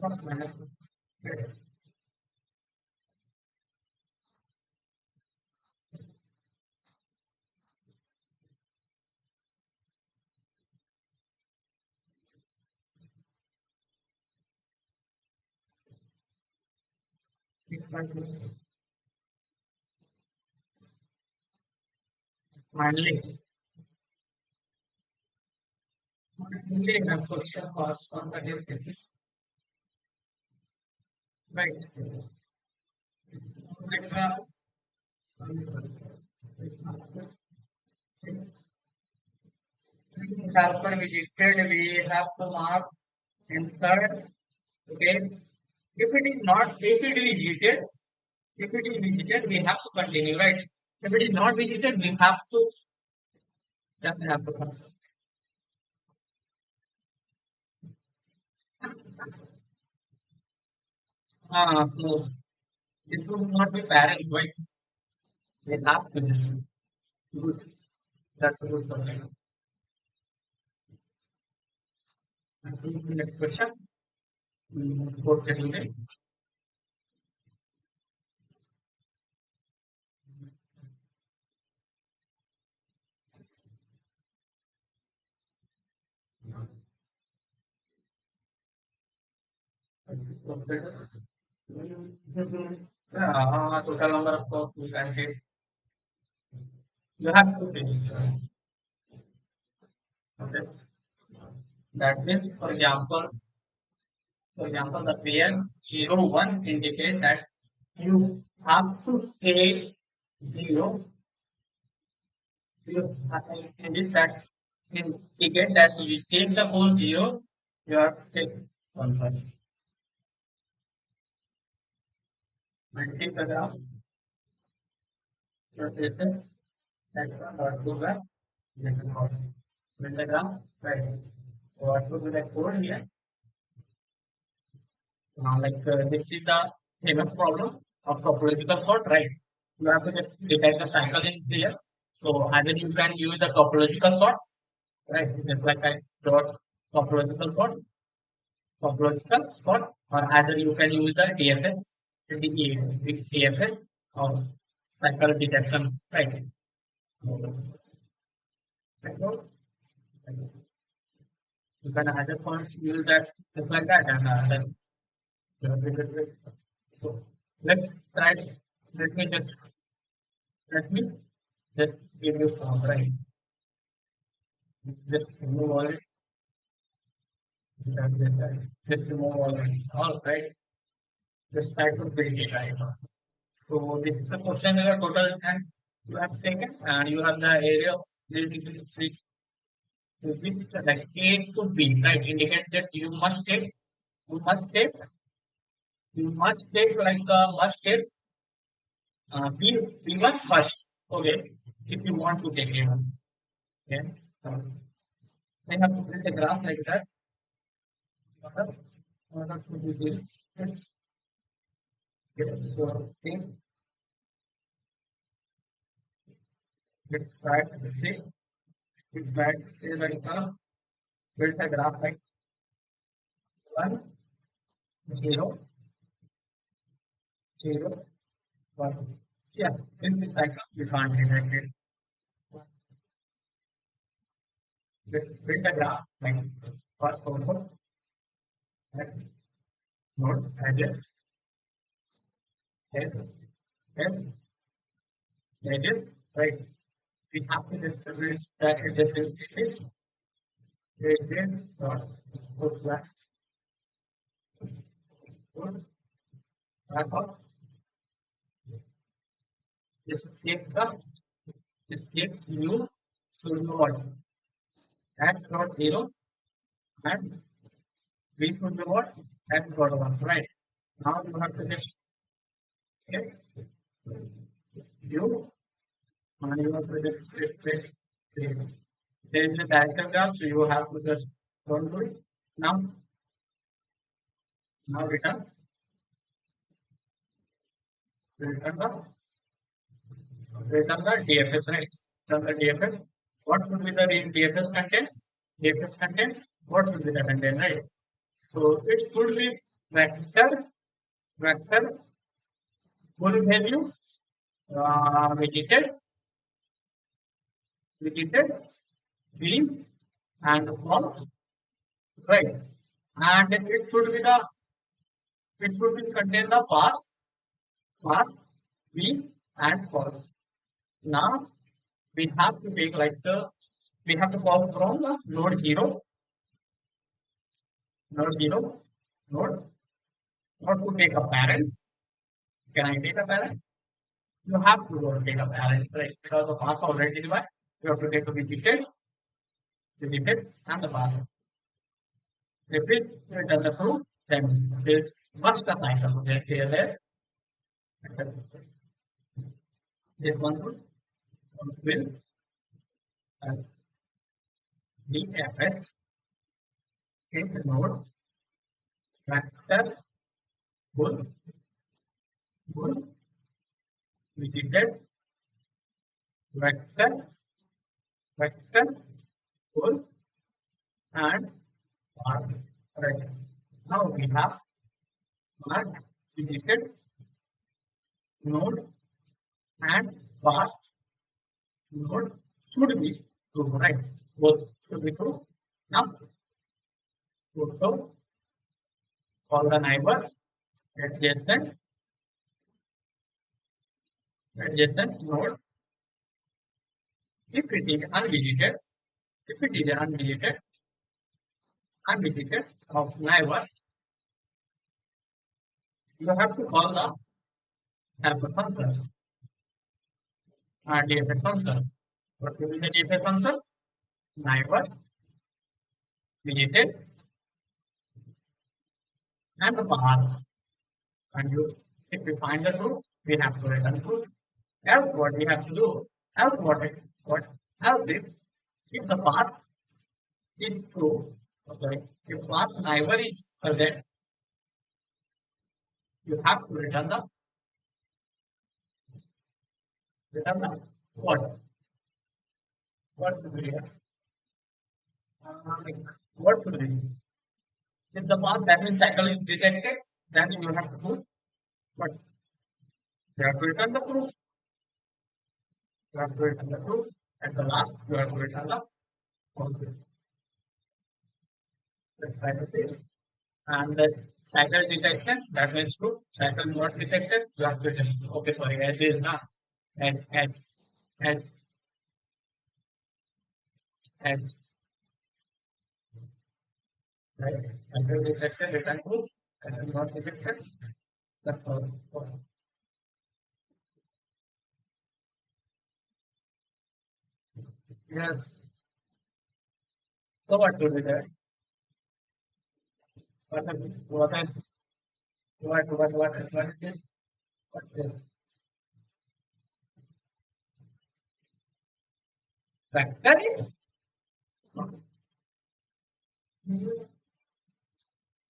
of minus one. Right. Finally, only a question cost on the basis. Right. Like helper visited, we have to mark insert. Okay. If it is not, if it is visited, if it is visited, we have to continue, right? If it is not visited, we have to just have to continue. So this would not be parallel, right? We have to just good. That's a good question. Let's move to the next question. Code settlement. Total number of calls you can get. You have to finish. Okay. That means, for example, the pair 0, 1 indicate that you have to take 0. You have to indicate that indicate that you take the whole 0. You have to take 1 first. Multiply the graph. Rotation. That's one. Dot go back. Build the graph. Right. what would be the code here? This is the famous problem of topological sort, right? You have to just detect the cycle in here. So either you can use the topological sort, right? Just like I dot topological sort, or either you can use the DFS, the DFS or cycle detection, right? You can either use that just like that, and then so let's try. Let me just let me just give you some right. Just remove all it. Just remove all it. All right. Just try to build it right now. So this is the question your total and you have taken, and you have the area this like A to B, right? Indicate that you must take, must take B1 first. Okay, if you want to take A1. Okay. I have to build a graph like that. Order to be zero. So okay, let's try to see. We try to say like build a graph like 1, 0, 0, 1. Yeah, this is like you can't detect it. Let's build a graph like first over. Next node address S S edges, right? We have to just build that address is dot post slash code. That's all. Just take new pseudo what x dot 0 and we should be what x dot 1, right? Now you have to just take view and you have to just click. There is a diagram graph, so you have to just don't do it. Now return the DFS, right? Return the DFS. What should be the DFS content? DFS content. What should be the content, right? So it should be vector full value visited B and false, right? And it should be contain the path B and false. Now we have to take we have to call from the node 0 node not to take a parent. Can I take a parent? You have to go take a parent, right? Because the path already defined. You have to take a visited and the path. If it does the proof, then this must a cycle. There. This one will DFS in the node vector full visited vector full and path. Right. Now we have path visited node and path node should be true, right? Both should be true. Now to call the neighbor adjacent node if it is unvisited of neighbor, you have to call the helper function and DFS function. What will be the DFS function? Neighbor visited and the path. And if we find the truth, we have to return truth. Else what we have to do? Else if the path is true, Okay. If path neither is present, you have to return the what? What should be here? Like, what should be? If the path that means cycle is detected, then you have to do what? You have to return the proof. You have to return the proof. At the last, you have to return the output. That's cycle fail. And the cycle detected, that means true. Cycle not detected, you have to just okay, sorry, edge is not edge, edge, edge, right? Cycle detected, return true. Cycle not detected, that's all. Yes. So what should be there? What is what is what is what is factory?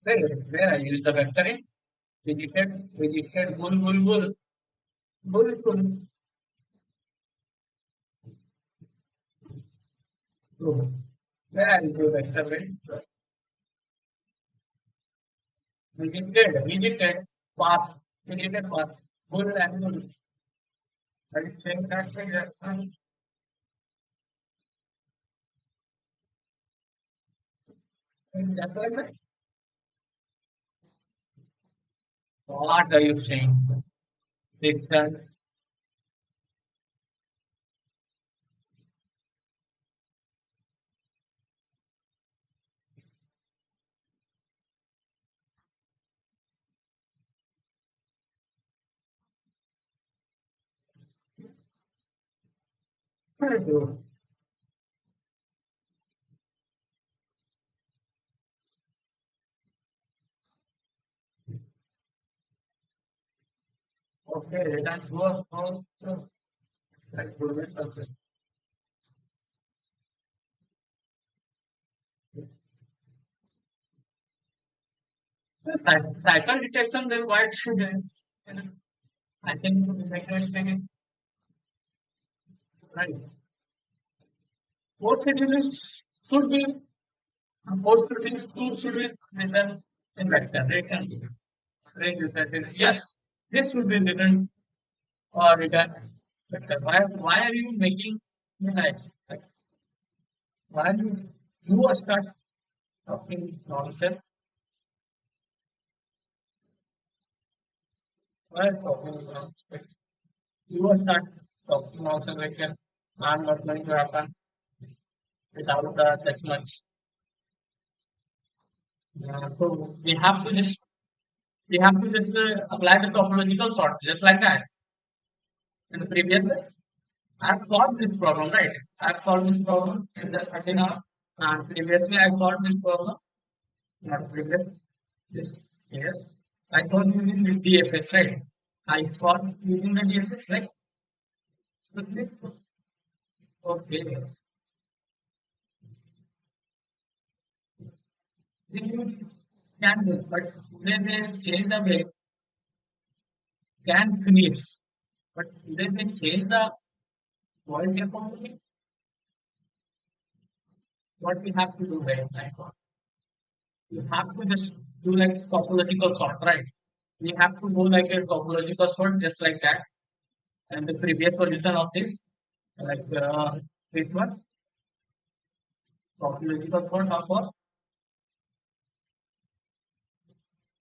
Where I use the factory? Registered bull. Bull. Where I use the factory? Rejected path, rejected path. Bull and bull. That is same factory. Just like that. What are you saying? Return. Okay, return to a like prevent also. The cycle detection, then why it should you know, I think make no mistake, right? Post schedule should be post schedule two should be written in vector, right? And right, you said it. Yes, this should be written or written vector. Why are you making me like why are you start talking nonsense? Why are you talking nonsense? You start talking nonsense like I'm not going to happen without this much. So we have to just apply the topological sort just like that. In the previous, I've solved this problem, right? I've solved this problem in the 13 hour, and previously I solved this problem, not previous, this here. I solved using the DFS, right? I solved using the DFS, right? So this, okay, this can do, but then they change the way, can finish, but then they change the quality of computing. What we have to do right now? You have to just do like topological sort, right? We have to go like a topological sort just like that. And the previous solution of this, like this one, topological sort of what?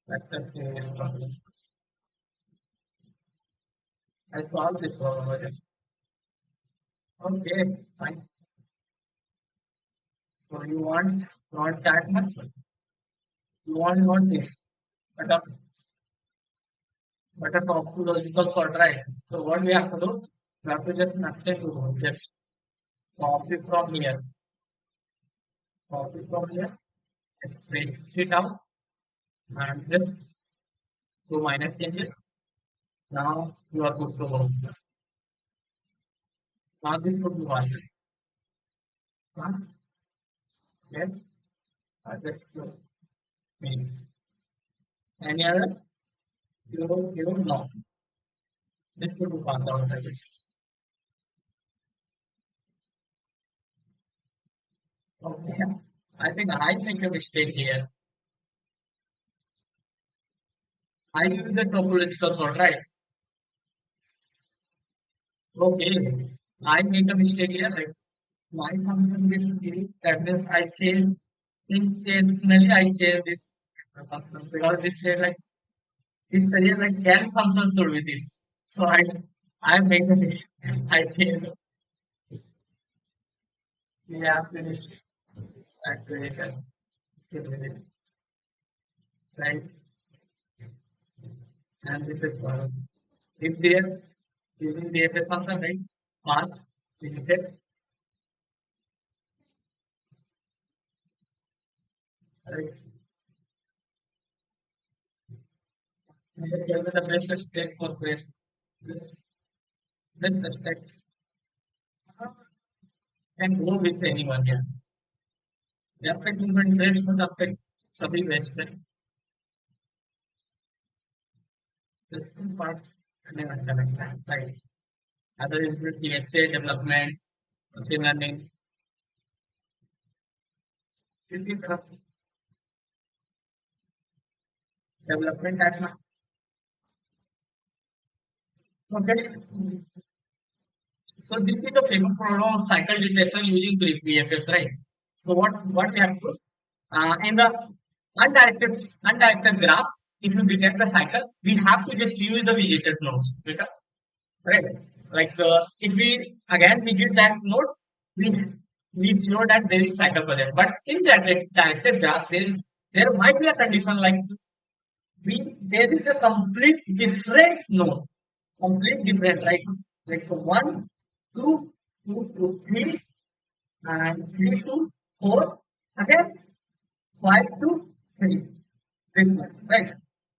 Let's say I solved this problem already. Okay, fine. So you want not that much, you want not this, but a topological sort, right? So what we have to do? We have to just nothing to do, just copy from here, copy from here, just paste it out and just do minor changes. Now you are good to go. Now this would be one. Huh? Okay. Just me. Any other? You don't know. This should be found out, I guess. Okay. I think I make a mistake here. I use the topological sort, right? Okay. I make a mistake here. Like my function gets zero. That means I change intentionally. I change this function because this said like this career like can function should be this. So I make a mistake. I change. Yeah, finished. Activated. Simulated. Right. And this is if there using the DSA function, right? Mark limited. Right. And then tell me the best step for this best aspects can go with anyone here. जब तक तुम interest हो तब तक सभी best है distinct parts करने में अच्छा लगता है right other is DSA development machine learning इसी तरह डेवलपमेंट एट में okay so this is the famous problem of cycle detection using VFS, right? So what we have to in the undirected graph, if you detect the cycle, we have to just use the visited nodes, right? Like if we again visit that node, we we show that there is cycle present. But in that directed graph, there might be a condition like there is a complete different node, complete different, right? Like one, two, two to three, and three to four, again five to three. This much, right?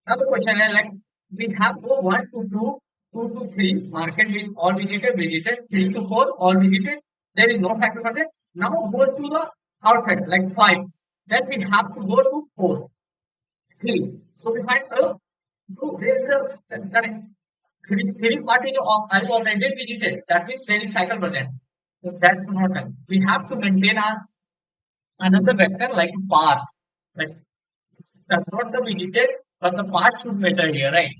Now the question is like we have go one to two, two to three, market with all visited, three to four, all visited. There is no cycle for that. Now goes to the outside, like five. Then we have to go to four, three. So we find there is a correct three part is I already visited. That means there is cycle present. So that's not done. We have to maintain another vector like path. Like that's not the visited, but the path should matter here, right?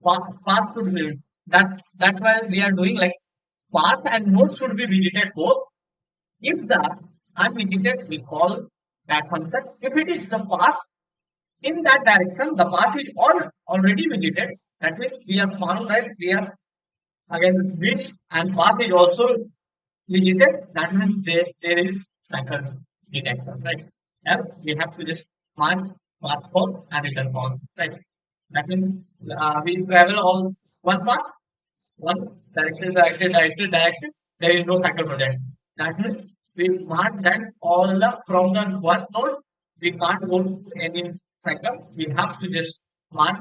Path should be that's why we are doing like path and node should be visited both. If the unvisited, we call that function. If it is the path in that direction, the path is already visited. That means we have found that we are again which and path is also visited. That means there is cycle detection, right? Else we have to just mark path false and return false, right? That means we travel all one path, one directed. There is no cycle present. That means we mark that all the from the one node we can't go to any cycle. We have to just mark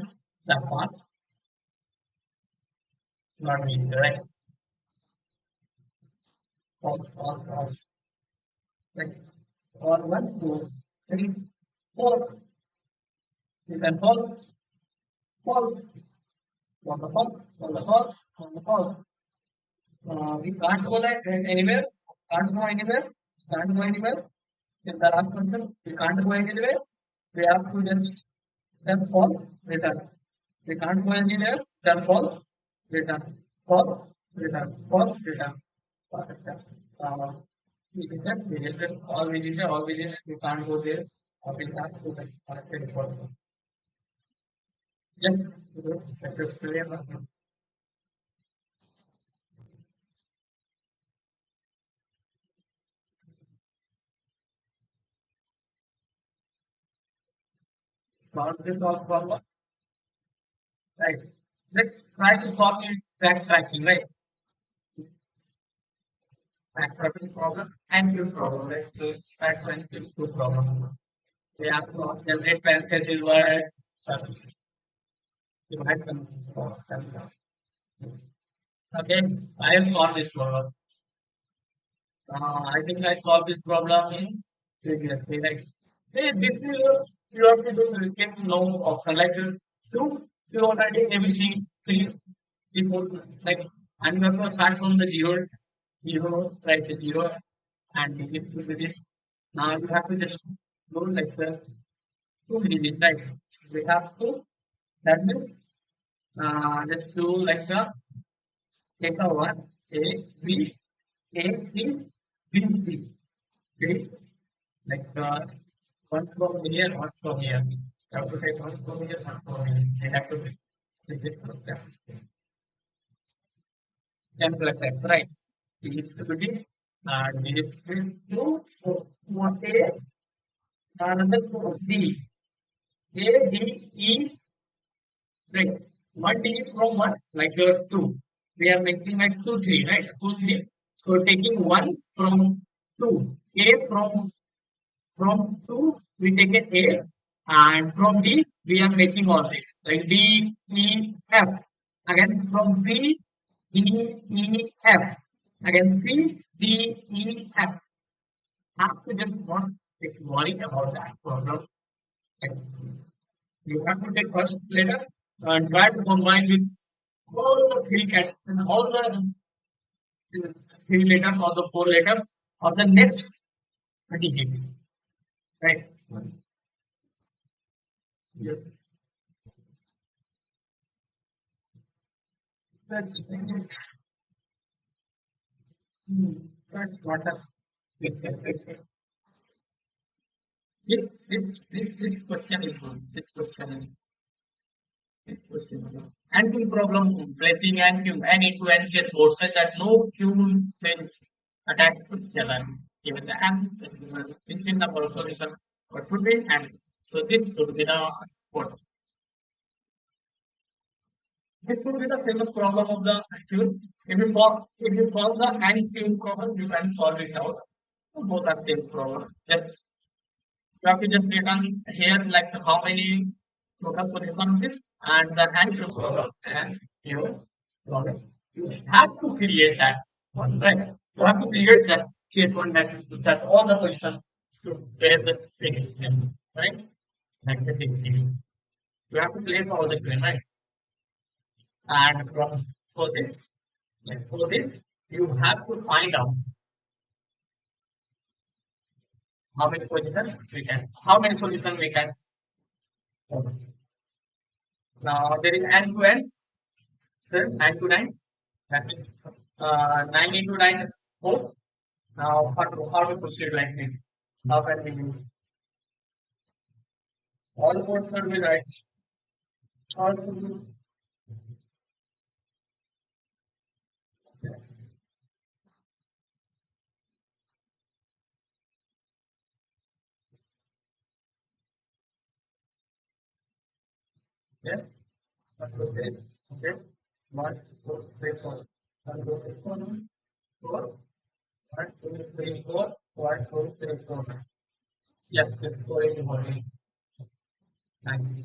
that path, not me, right? False. Like or one, two, three, four. You can false, on the false. We can't go like anywhere. Can't go anywhere. Can't go anywhere. In the last function, we can't go anywhere. We have to just then false return. We can't go anywhere. Then false return. False return. False return. Uh, all visited. We can't go there. We have to connect report. Yes, successfully. Solve this all problem. Right. Let's try to solve it backtracking, right? Backtracking problem and field problem. Let's start with field problem. We have to generate parentheses word search. Divide them. Okay, I have solved this problem. I think I solved this problem in previously, right? Hey, this is you have to do get no option like you already ABC three before like and you have to start from the zero right the zero and it should be this. Now you have to just go like the two digits right. We have to that means just do like the take a one A B A C B C. Okay, like one from here, one from here. I have to take one from here, one from here. I have to take it from there. 10 plus x, right? T is to be and D is to 2, so one A, another for D. A, D, E, right? One D is from one, like 2. We are making like 2, 3, right? 2, 3. So taking 1 from 2, A from 2, we take an A, and from D, we are matching all this, like D, E, F. Again, from B, D, E, F. Again, C, D, E, F. Have to just not take worry about that problem. Like, you have to take first letter and try to combine with all the three cat and all the three letters or the four letters of the next digit. Right? Yes. That's that's what a this question is good. This question is good. And two problem placing and queue and into and chessboard such that no queue will attack each other. Given the and it's in the solution what should be and so this should be the what this would be the famous problem of the queue. If you solve the and queue problem, you can solve it out. Both are same problem. Just you have to just return here like how many total solution of this and the hand you problem and you problem. You have to create that one, right? You have to create that case one that all the position should bear the same name, right? Like the thing. You have to place all the claim, right? And from for this, like for this, you have to find out how many positions we can, how many solutions we can. Now there is n to n, sir, 9 to 9. That means 9 into 9 is 4. Now how to proceed like this? How can we use? All four should be right. All should be yes. Okay. Okay. 1, 2, 3, 4. 1, 2, 3, 4. 4. 1, 2, 3, 4. 1, 2, 3, 4. Yes, yes, 4 is important. 9.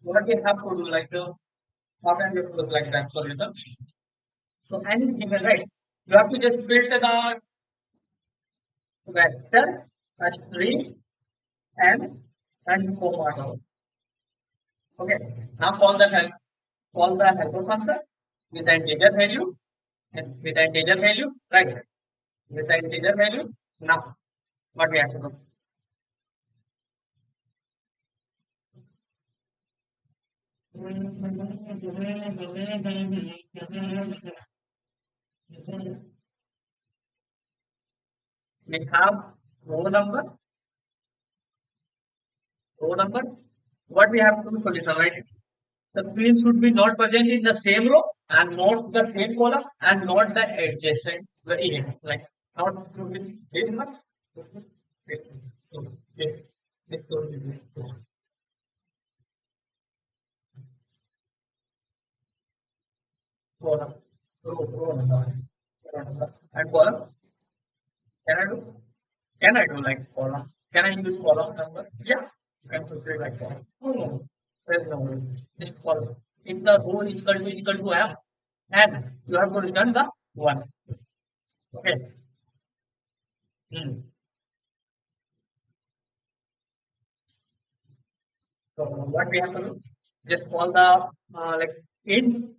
What we have to do like how can we do like that solution? So n is given, right? You have to just filter the vector as 3 and comma down. Okay. Now call the helper function with the integer value and with the integer value, right? With the integer value. Now what we have to do? We have row number, row number. What we have to do solution, right? The field should be not present in the same row and not the same column and not the adjacent the element. Like not should be this much. This so this should be this column row number and column. Can I do? Can I I do like column? Can I use column number? Yeah, you can proceed like that. No, no, there's no way. Just column. If the row is equal to m, and you have to return the one. Okay. Hmm. So what we have to do? Just call the like int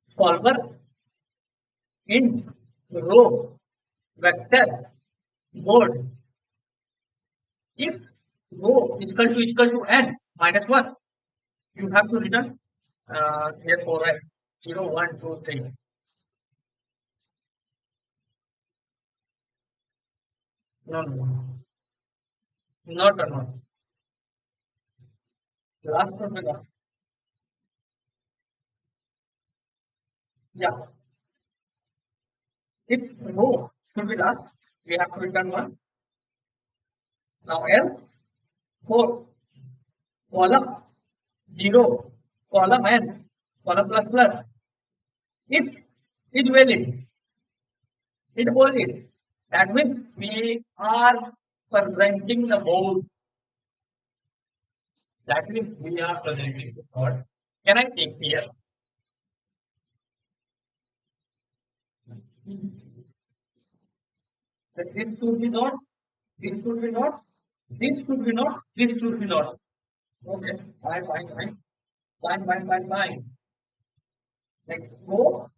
solver int row vector board. If row is equal to n minus one, you have to return here for right 0, 1, 2, 3. No, no, no, not or not. Last one, yeah. If row should be last, we have to return one. Now else 4 column 0 column n column plus plus. If is valid, it valid. That means we are presenting the board. That means we are presenting the board. Can I take here? That this should be not, this should be not, this should be not, this should be not. Okay, fine, fine, fine, fine, fine, fine, fine. Like row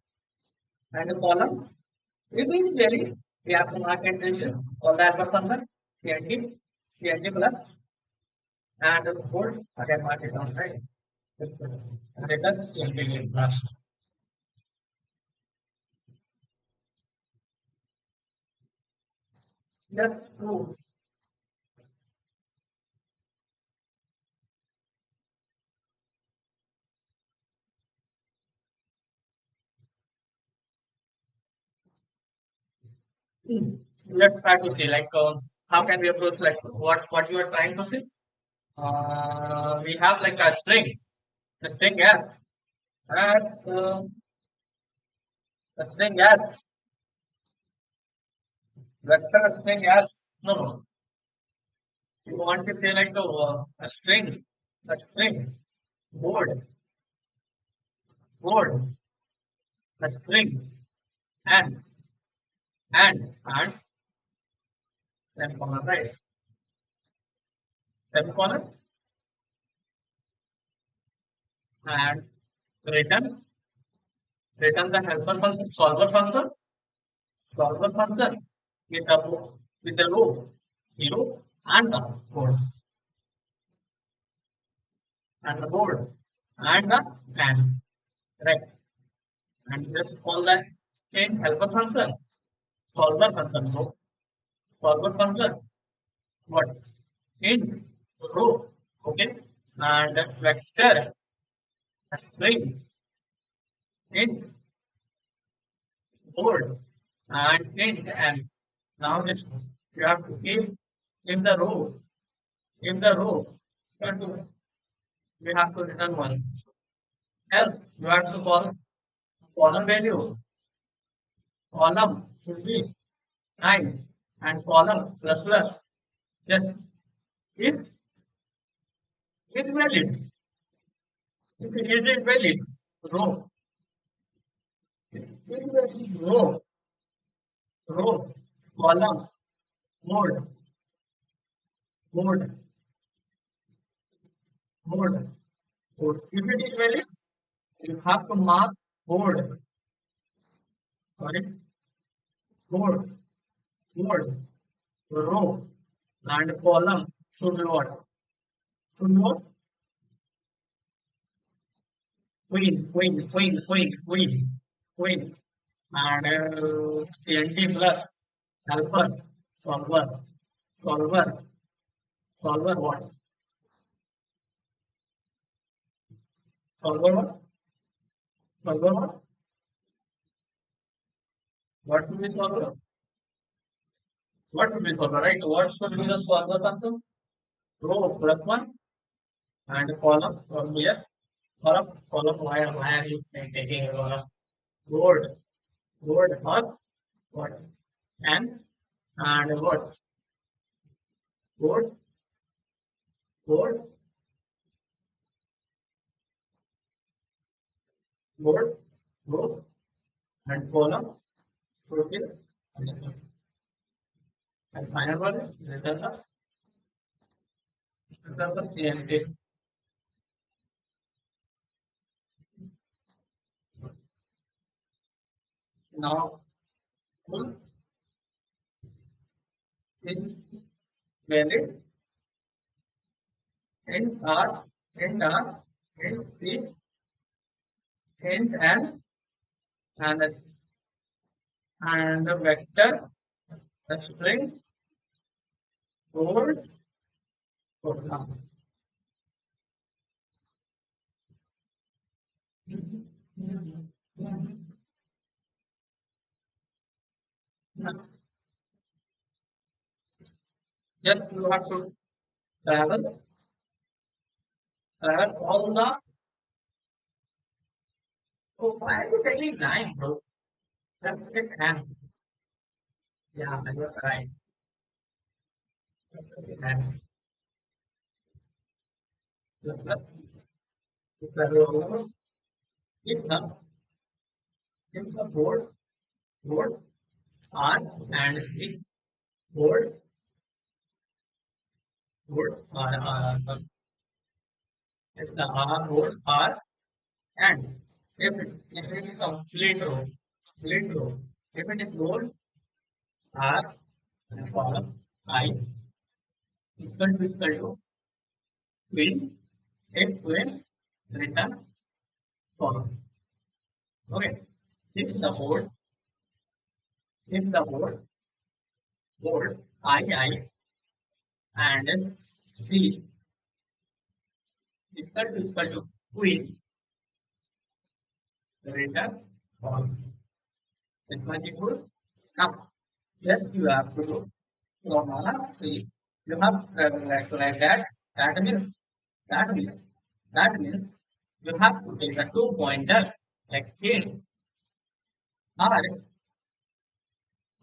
and a column. It means really we have to mark attention. All the alpha function, CNT, CNT plus, and the bold again mark it down, right? And it does CNT plus. Yes, true. Hmm. Let's try to see like how can we approach like what you are trying to see. We have like a string a string as vector string as no no. You want to say like a string board board a string and and semicolon, right? Semicolon and return the helper function solver function with the row hero and the board and the board and the can, right? And just call that in helper function solver function row solver function what in row, okay, and vector string in board and int and now this you have to keep in the row you have to return one else you have to call column value column should be 9 and column plus plus just if it's valid if it isn't valid row row row column mode mode mode mode if it is valid you have to mark board sorry board board row and column should what should what queen and CNT plus helper solver solver solver what solver solver what should be solver what should be solver, right? What should be the solver function? Row plus one and column from here column why are you taking a lot of word word or what and what board, board, board, row, and column, total, and final one, return the CMK. Now, full is valid, int R, int R, int C, int N, and the vector, the string, board, program. Now, just you have to travel, travel all the. Oh, why are you taking 9, bro? Just take 10. Yeah, you're right. Just take 10. Just plus. If the if the if the board R and C board board if the R board R and if it is complete row if it is board R and column I equal to twin if twin return false. Okay. If the board I and C equal to queen return false. Is much equal. Now, yes, you have to do formula C. You have like that. That means that means that means you have to take a two pointer like A R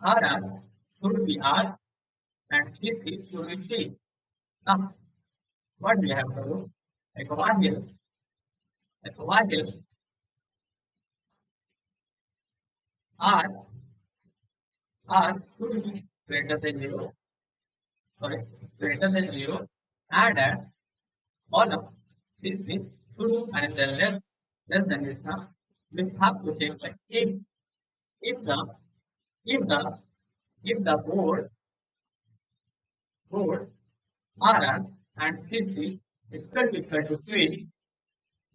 R should be R and C should be C. Now, what we have to do? Like while R R should be greater than 0, sorry, greater than 0, and at all of this should and then less than it now. We have to check like if the if the if the board R and CC is equal to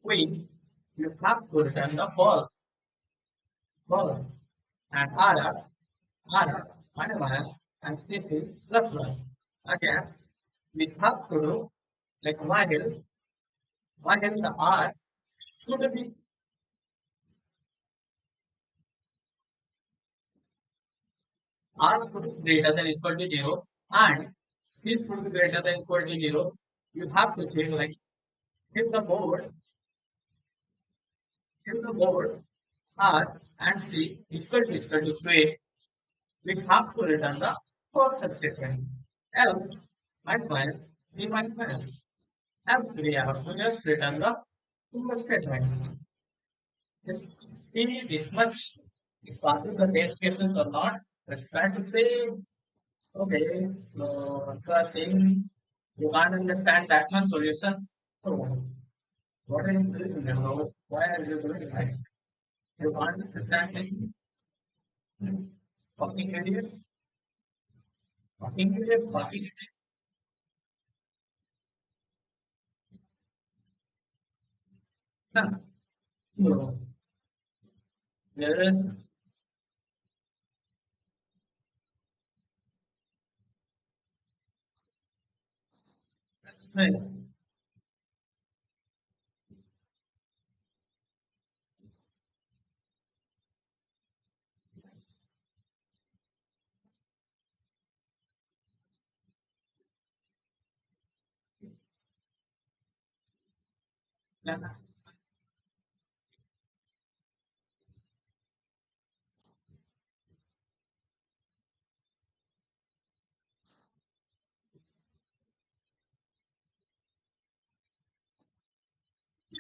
queen, you have to return the false, and R minus and CC plus 1. Again, we have to do like while the R should be R should be greater than equal to 0 and C should be greater than equal to 0, you have to check like if the board R and C equal to 2, we have to return the false statement. Else, minus C minus. Else, we have to just return the true statement. Just see this much is passing the test cases or not. Let's try to say, okay, so you are saying you can't understand that much solution. So, what are you doing? Why are you doing that? You can't understand this. Fucking idiot. Fucking idiot. Fucking idiot. Huh. No. There is respect. Yeah.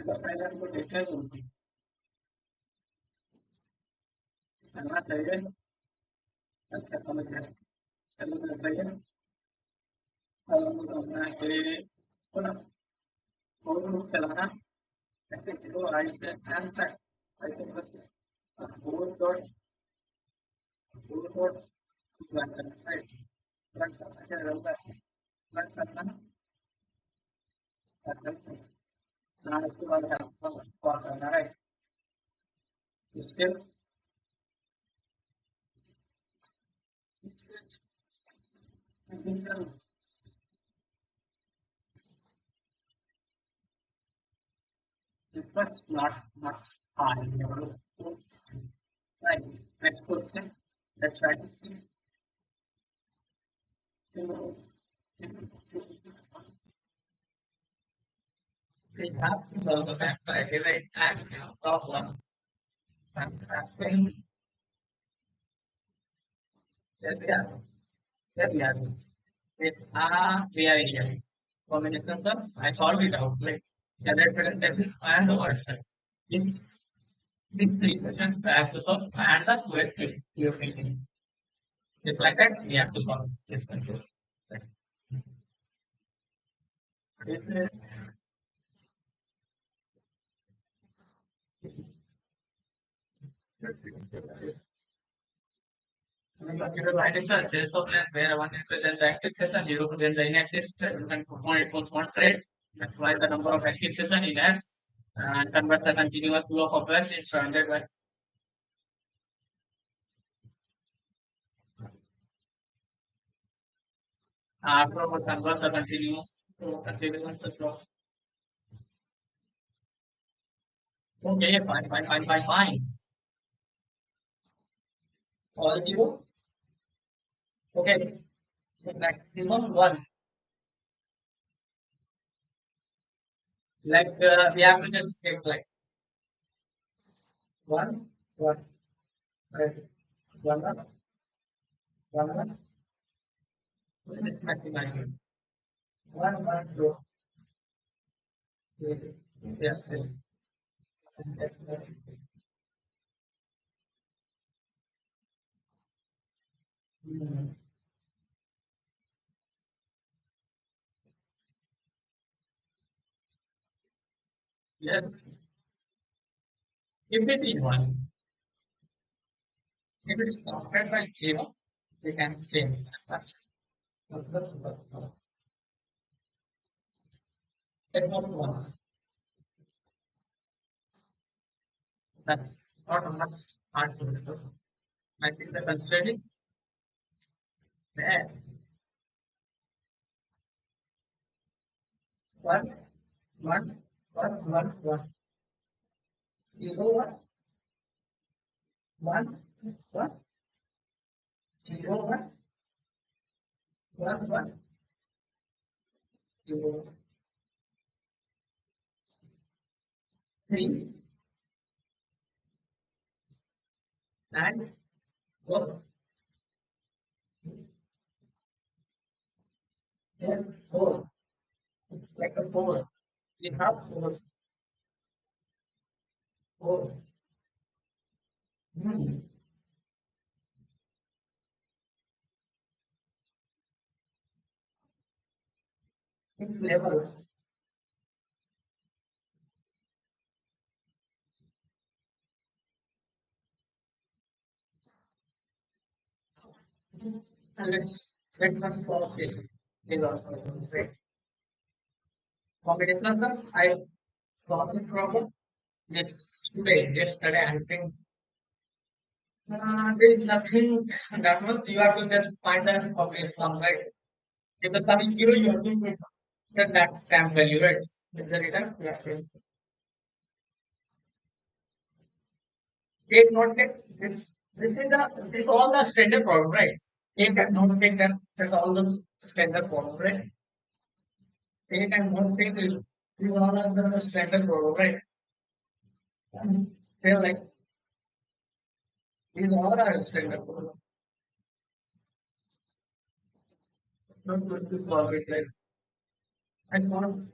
तो पहले हमको देखना चलना चाहिए। अच्छा समझ गया। चलना चाहिए। अब हमको करना है कि थोड़ा और चलाना ऐसे तो आई से एंड तक ऐसे करके फोर डॉट रन करना है। रन करना क्या रहता है? रन करना ऐसा ना उसके बाद आपको कॉल करना है। Step this was not much hard. Right. Next question. Let's try to see. We have to know the fact that if I act a problem, I'm acting that we are. That we are. With we are here. Combinations of I solve it out. Like the red parenthesis and the word set. This these three questions I have to solve and the two you're thinking. Just like that, we have to solve this question. Right is the chess of land where one represents the active session, zero represents the inactive session, and point equals one trade. That's why the number of active session in S and convert the continuous flow of S into surrounded by after we convert the continuous to continuous flow. Okay, fine. All zero. Okay, so maximum one. Like we have to just take like one, one, right, one, one. This maximum. One, two, three. Yeah. Mm. Yes, if it is one, if it is sorted by zero, we can say that it was one. That's not a much answer. So I think the constraint is there. One, one. Zero, one, zero, one, zero, three, and four. Yes, four. It's like a four. We have four. Hmm. It's level. And let's not solve this. Right. Computational science, I solved this problem yesterday. I think there is nothing that much. You have to just find the computational sum, right? If the sum is zero, you have to get that time value, right? Is the return? Yeah. Take not take this. This is the this all the standard problem, right? Take and not take that. That's all the standard problem, right? Take and not take is these all are the standard problem, right? Feel like these all are standard problem. Not going to solve it like I solved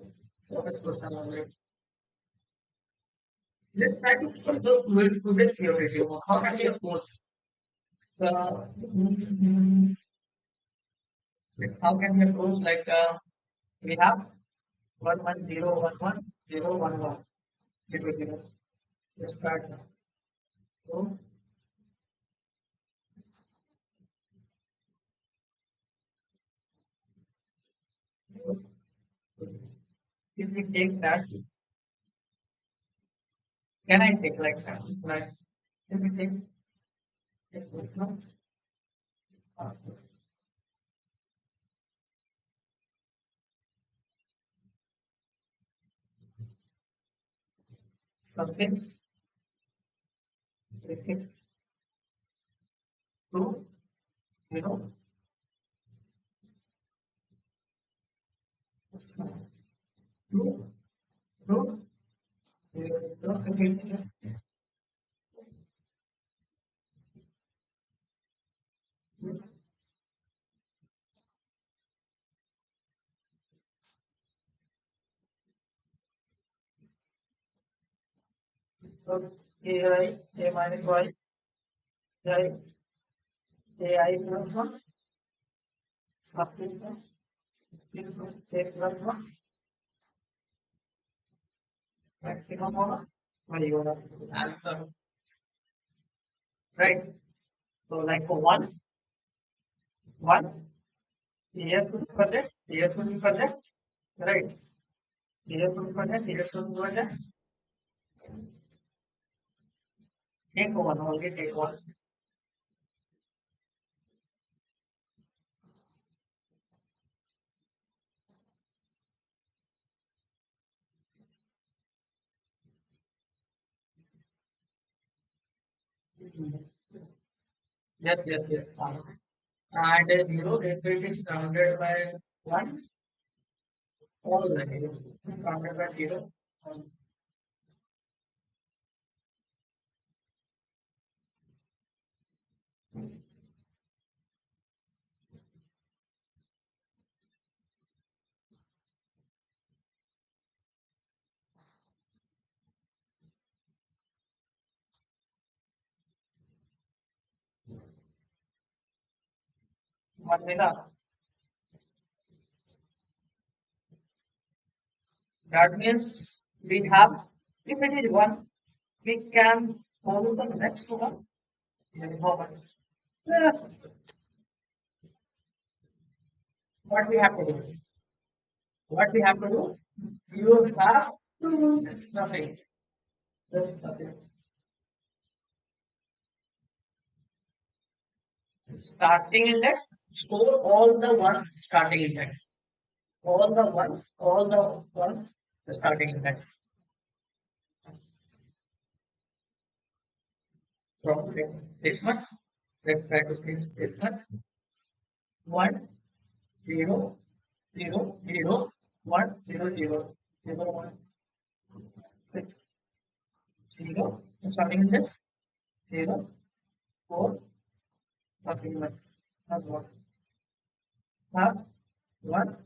first question only. Let's try to solve to this theory. How can we approach the how can we approach we have 11011 0 Let's start now. So if we take that, can I take like that? Like if we take it was not suffix prefix to zero to to a minus y ai plus 1 suffix a plus 1 maximum होगा वही होगा answer right. So like for one here should be project here should be project right here should be project here should be project take one only take one. Yes. And a zero if it is surrounded by ones, all the way surrounded by zero. What that means we have, if it is one, we can follow the next one. How much? Yeah. What we have to do? What we have to do? You have to do this nothing. This nothing. Starting index, store all the ones starting index. All the ones, the starting index. Probably this much. Let's try to see this much. 1, 0, 0, 0, 1, 0, 0, 0, 1, 6, 0. The starting index 0, 4, nothing much. Not 1. Half, 1,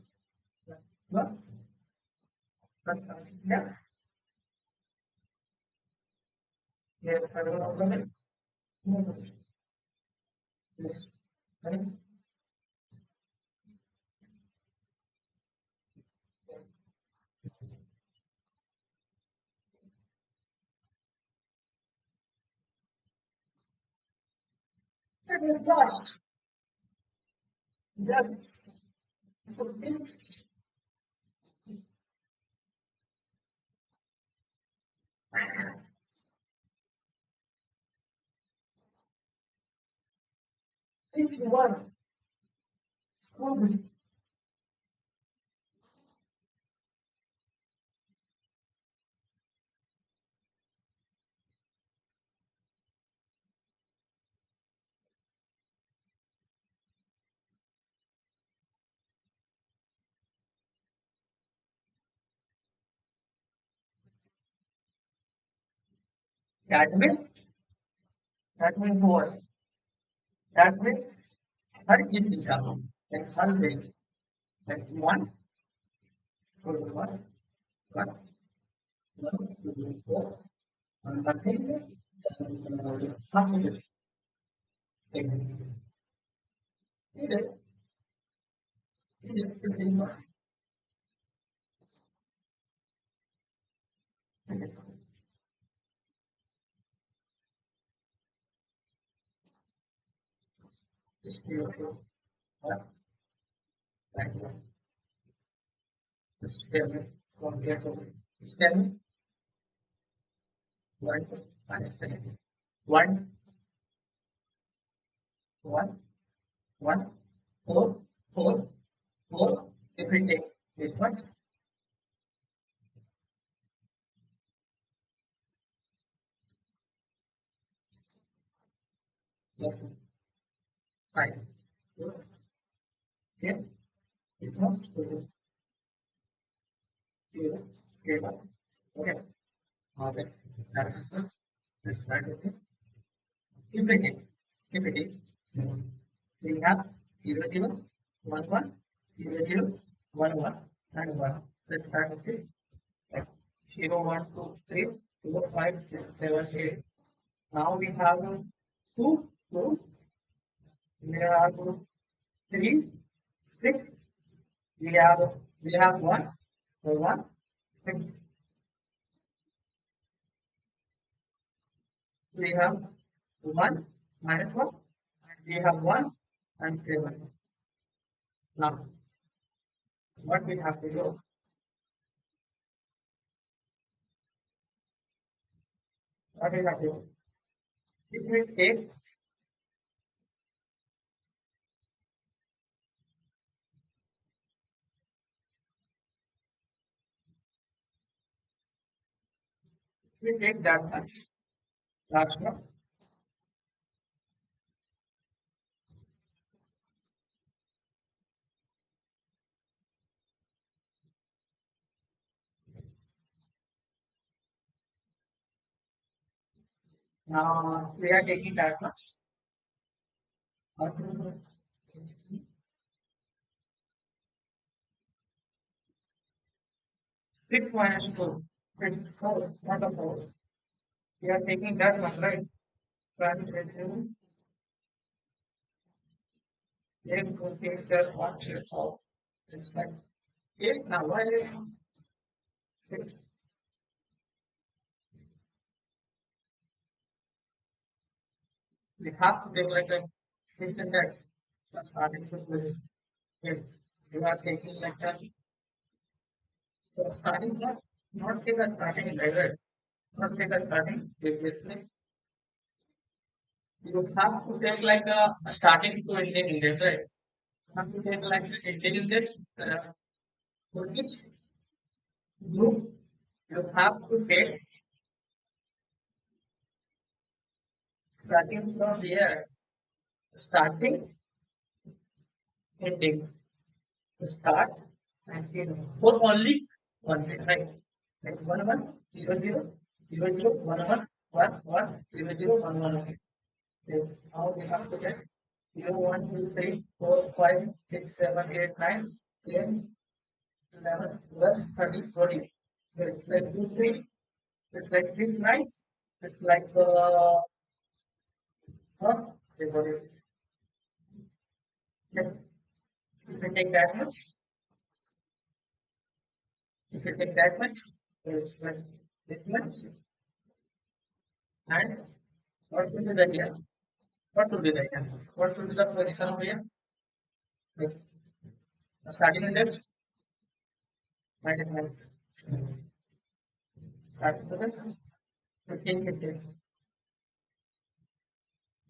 plus, plus starting index. Here, I will open it. This, right? That is fast. Yes. So it's each one. So that means what? That means हर किसी का like हर दिन like one so one one one two four nothing. Nothing. Just one, one, one, four, four, four. If we take this much, yes, five. Here, this one, zero, zero. Okay. Okay. Let's start with it. If we take, if we take, we have 0, 0, 1, 1, 0, 0, 1, 1, and 1. Let's start with it. 0, 1, 2, 3, 4, 5, 6, 7, 8. Now we have 2, 2, we have 3, 6, we have 1, so 1, 6, we have 1 minus 1, and we have 1 and 7. Now, what we have to do, what we have to do, if we take that much, last one, now we are taking that much, 6 minus 2, it's 4, not a 4. We are taking that much, right? Then go picture what you saw. It's like 8 now. Why 6? We have to take like a 6 index. So starting with 8. You are taking like that. So starting not take a starting level. Not take a starting previously. You have to take like a starting to ending index, right? You have to take like the ending index. For each group, you have to take starting from here. Starting, ending. Start and end for only one thing, right? Like 1 1 0 0 0 0 1 1 1 1 0 0 1 1 okay. So now we have to get 0 1 2 3 4 5 6 7 8 9 10 11 12 13 14. So it's like 2 3, it's like 6 9, it's like okay, got it. Yeah. If you take that much, if you take that much, so it's like this much, and what should be the here? What should be the here? What should be the position of here? Like starting index, minus starting position, 15, 15.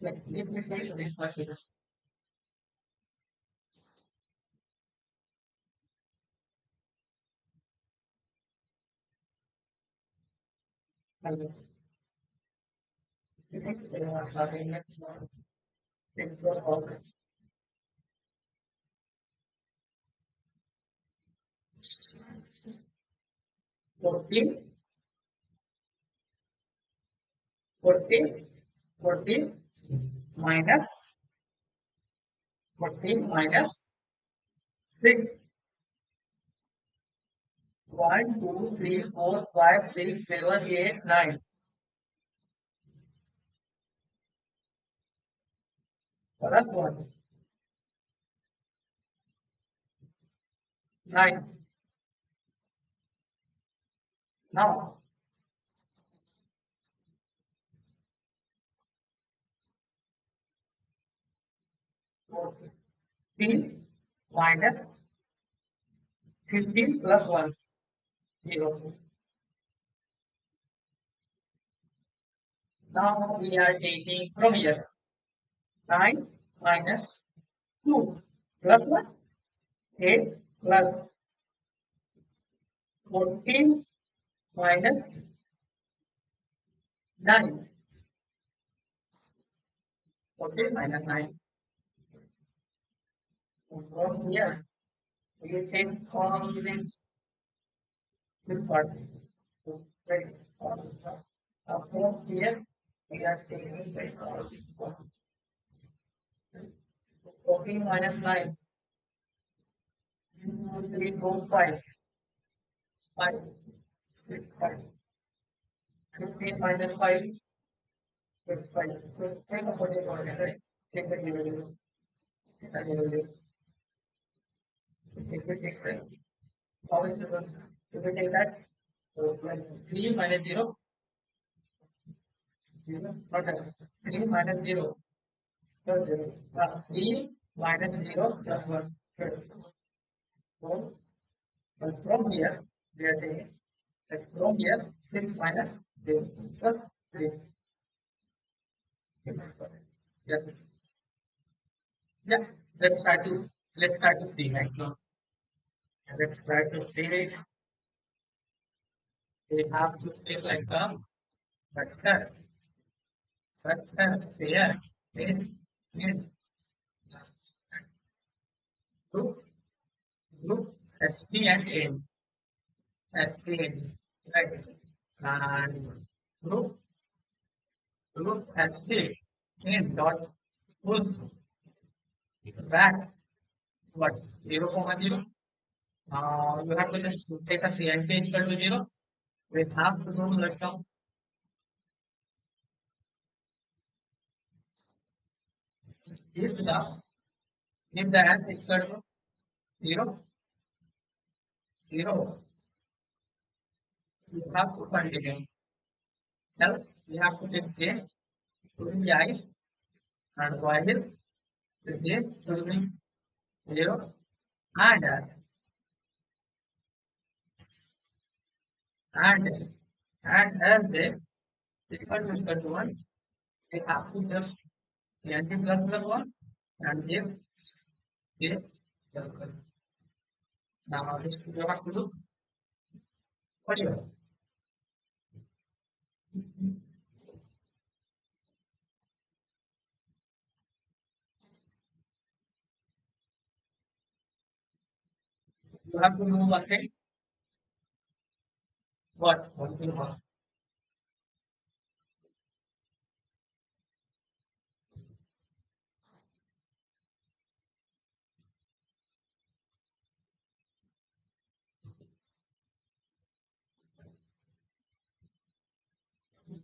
Like if we take this much here, and we take starting index, take your all 14, 14, 14 minus 14 minus 6, 1, 2, 3, 4, 5, 6, 7, 8, 9. plus 1, 9. Now, 14 minus 15 plus 1, 0. Now we are taking from here 9 minus 2 plus 1, 8 plus 14 minus 9, 14 minus 9. From here, we take all this part. Right. From here, we are taking all this part. 14 minus 9, 2, 3, 4, 5, 5, 6, 5. 15 minus 5 is 5. So take a 40 right? Take the derivative. Take the derivative. If we take that, how is it? If we take that, so it's like 3 minus 0, 0, not that. 3 minus 0, plus 0. 3 minus 0 plus 1. Yes. So, but from here, we are taking like from here 6 minus 0. So 3. Yes. Yeah. Let's start to see right now. Let's try to see it. We have to say like a vector, pair, in group, ST and N, ST N, right? And group, ST N dot push back what 0, 0. You have to just take a CNT equal to 0. We have to do that now. If the S is equal to 0, 0, you have to continue. Else, we have to take J should be I and while the J should be 0 and and as J is equal to 1, we have to just NT plus 1 and J plus 1. Now this you have to do what you have to do one thing. What? One thing what?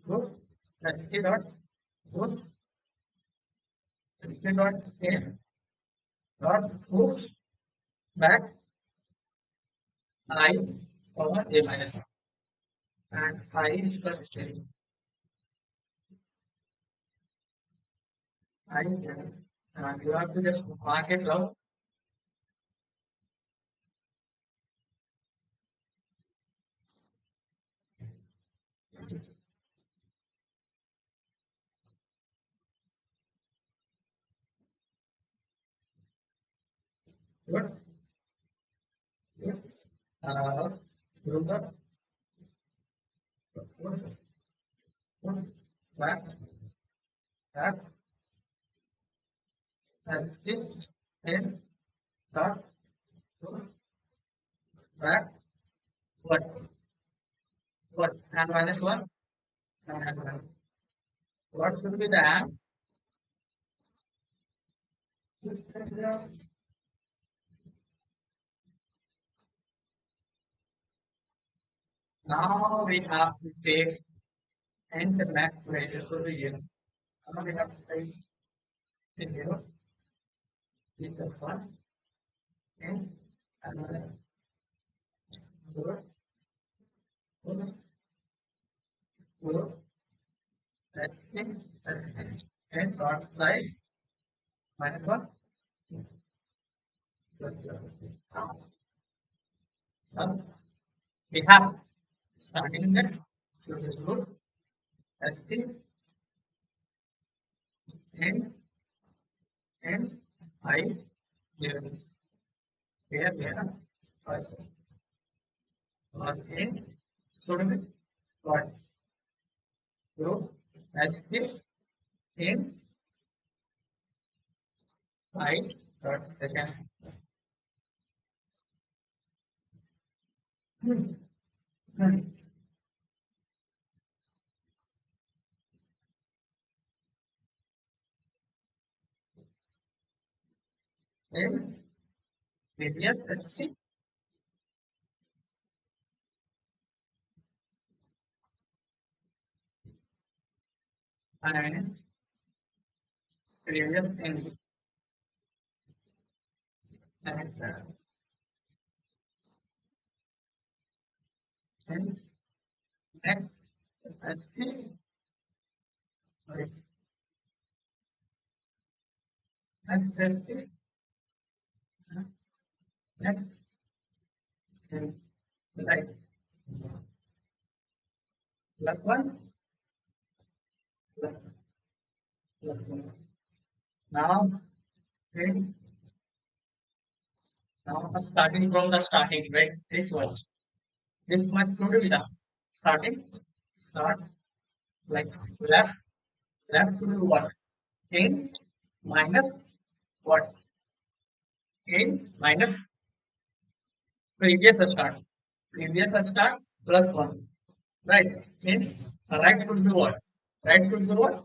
Group ST dot push ST dot A dot push back I over A minus 1 and I is equal to I and you have to just mark it out. Good. Good. Group dot push back back as it in dot push back what and minus 1 and 1. What should be the and? Now we have to take and the max value for the year. Now we have to say is 0, is the 1, and another 0, 0, 0, that's it, and dot side minus 1 plus 1. Now we have starting index, so this is good, st, and I, here we have first or n should be what group st in I dot second. Hmm. Hmm. Then previous st and previous n and next st right, next st next and right plus one plus, plus one. Now then now starting from the starting right this one. This must do with the starting start like left left should be what? In minus what? In minus previous start. Previous start plus one. Right. In right should be what? Right should be what?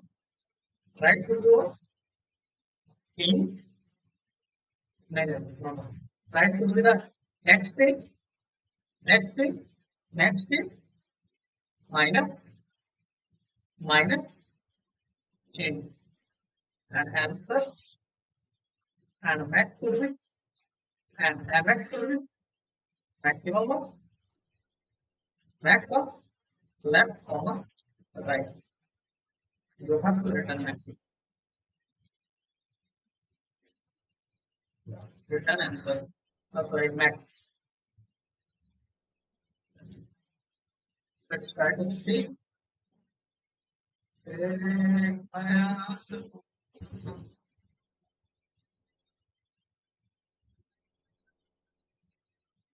Right should be what? In no, no. Right should be the next thing, next thing, next thing, minus, minus, in. And answer and max should be and mx should be maximum of max of left comma right. You have to return maximum. Return answer. Oh, sorry, max. Let's try to see.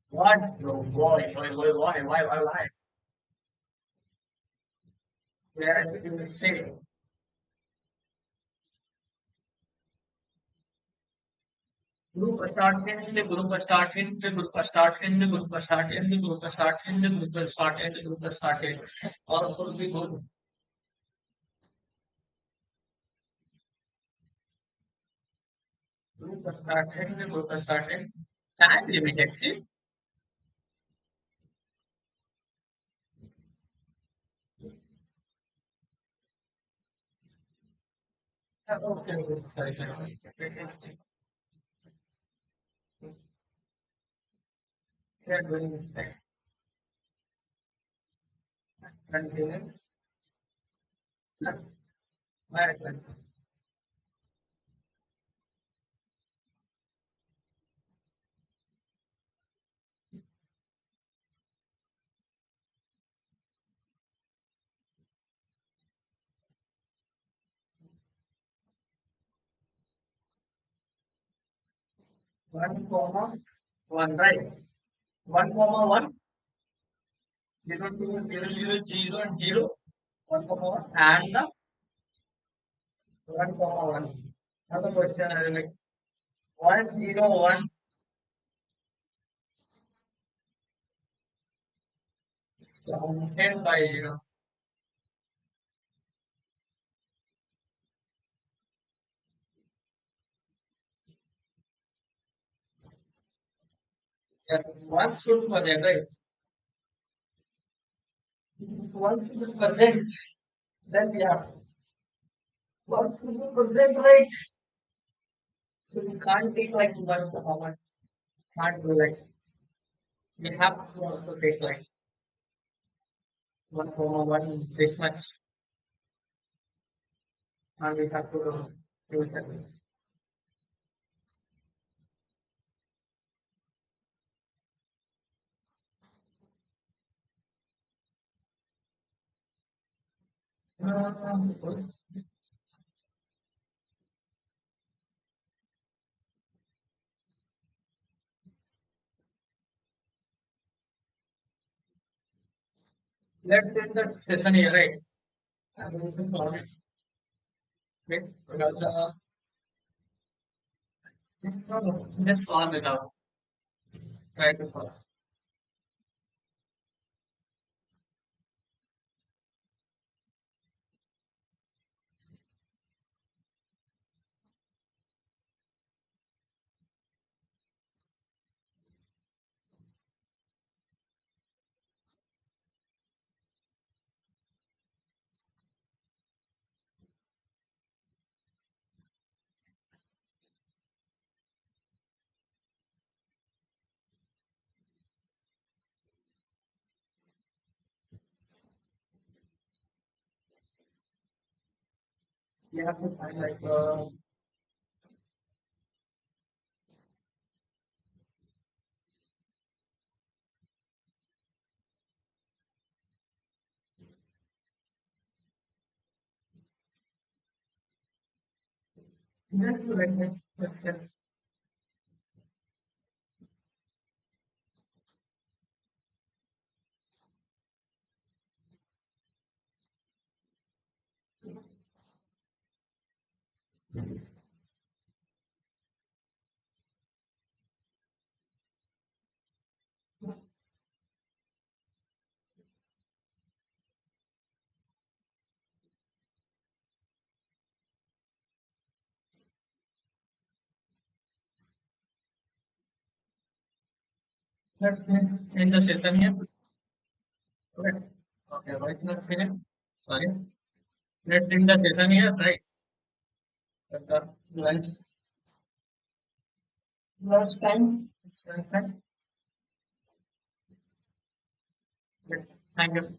What? Bro, why? Where did you say? Group start in the group start in the group start in the group start in the group start in the group start in the group start in. Also be good. Group start in the group start in. Time limit exit. Okay, sorry. We are doing this. Continue. Right. One comma one, right? One comma one, zero two zero and zero. One comma one and the one comma one. Another question I will make 101 counted by zero. Yes, one should be present, right? One should be present. Then we have one should be present, right? So you can't take like one comma one. Can't do like you have to also take like 1 comma 1 this much, and we have to do it that way. Uh, let's end the session here, right? I'm going to solve it. Wait, because no, no, just solve it out. Try to solve. You have to find like just do like that. Just let's end the session here. Okay. Okay, why it's not finished? Sorry. Let's end the session here, right? But the lunch time. It's lunch time. Okay. Thank you.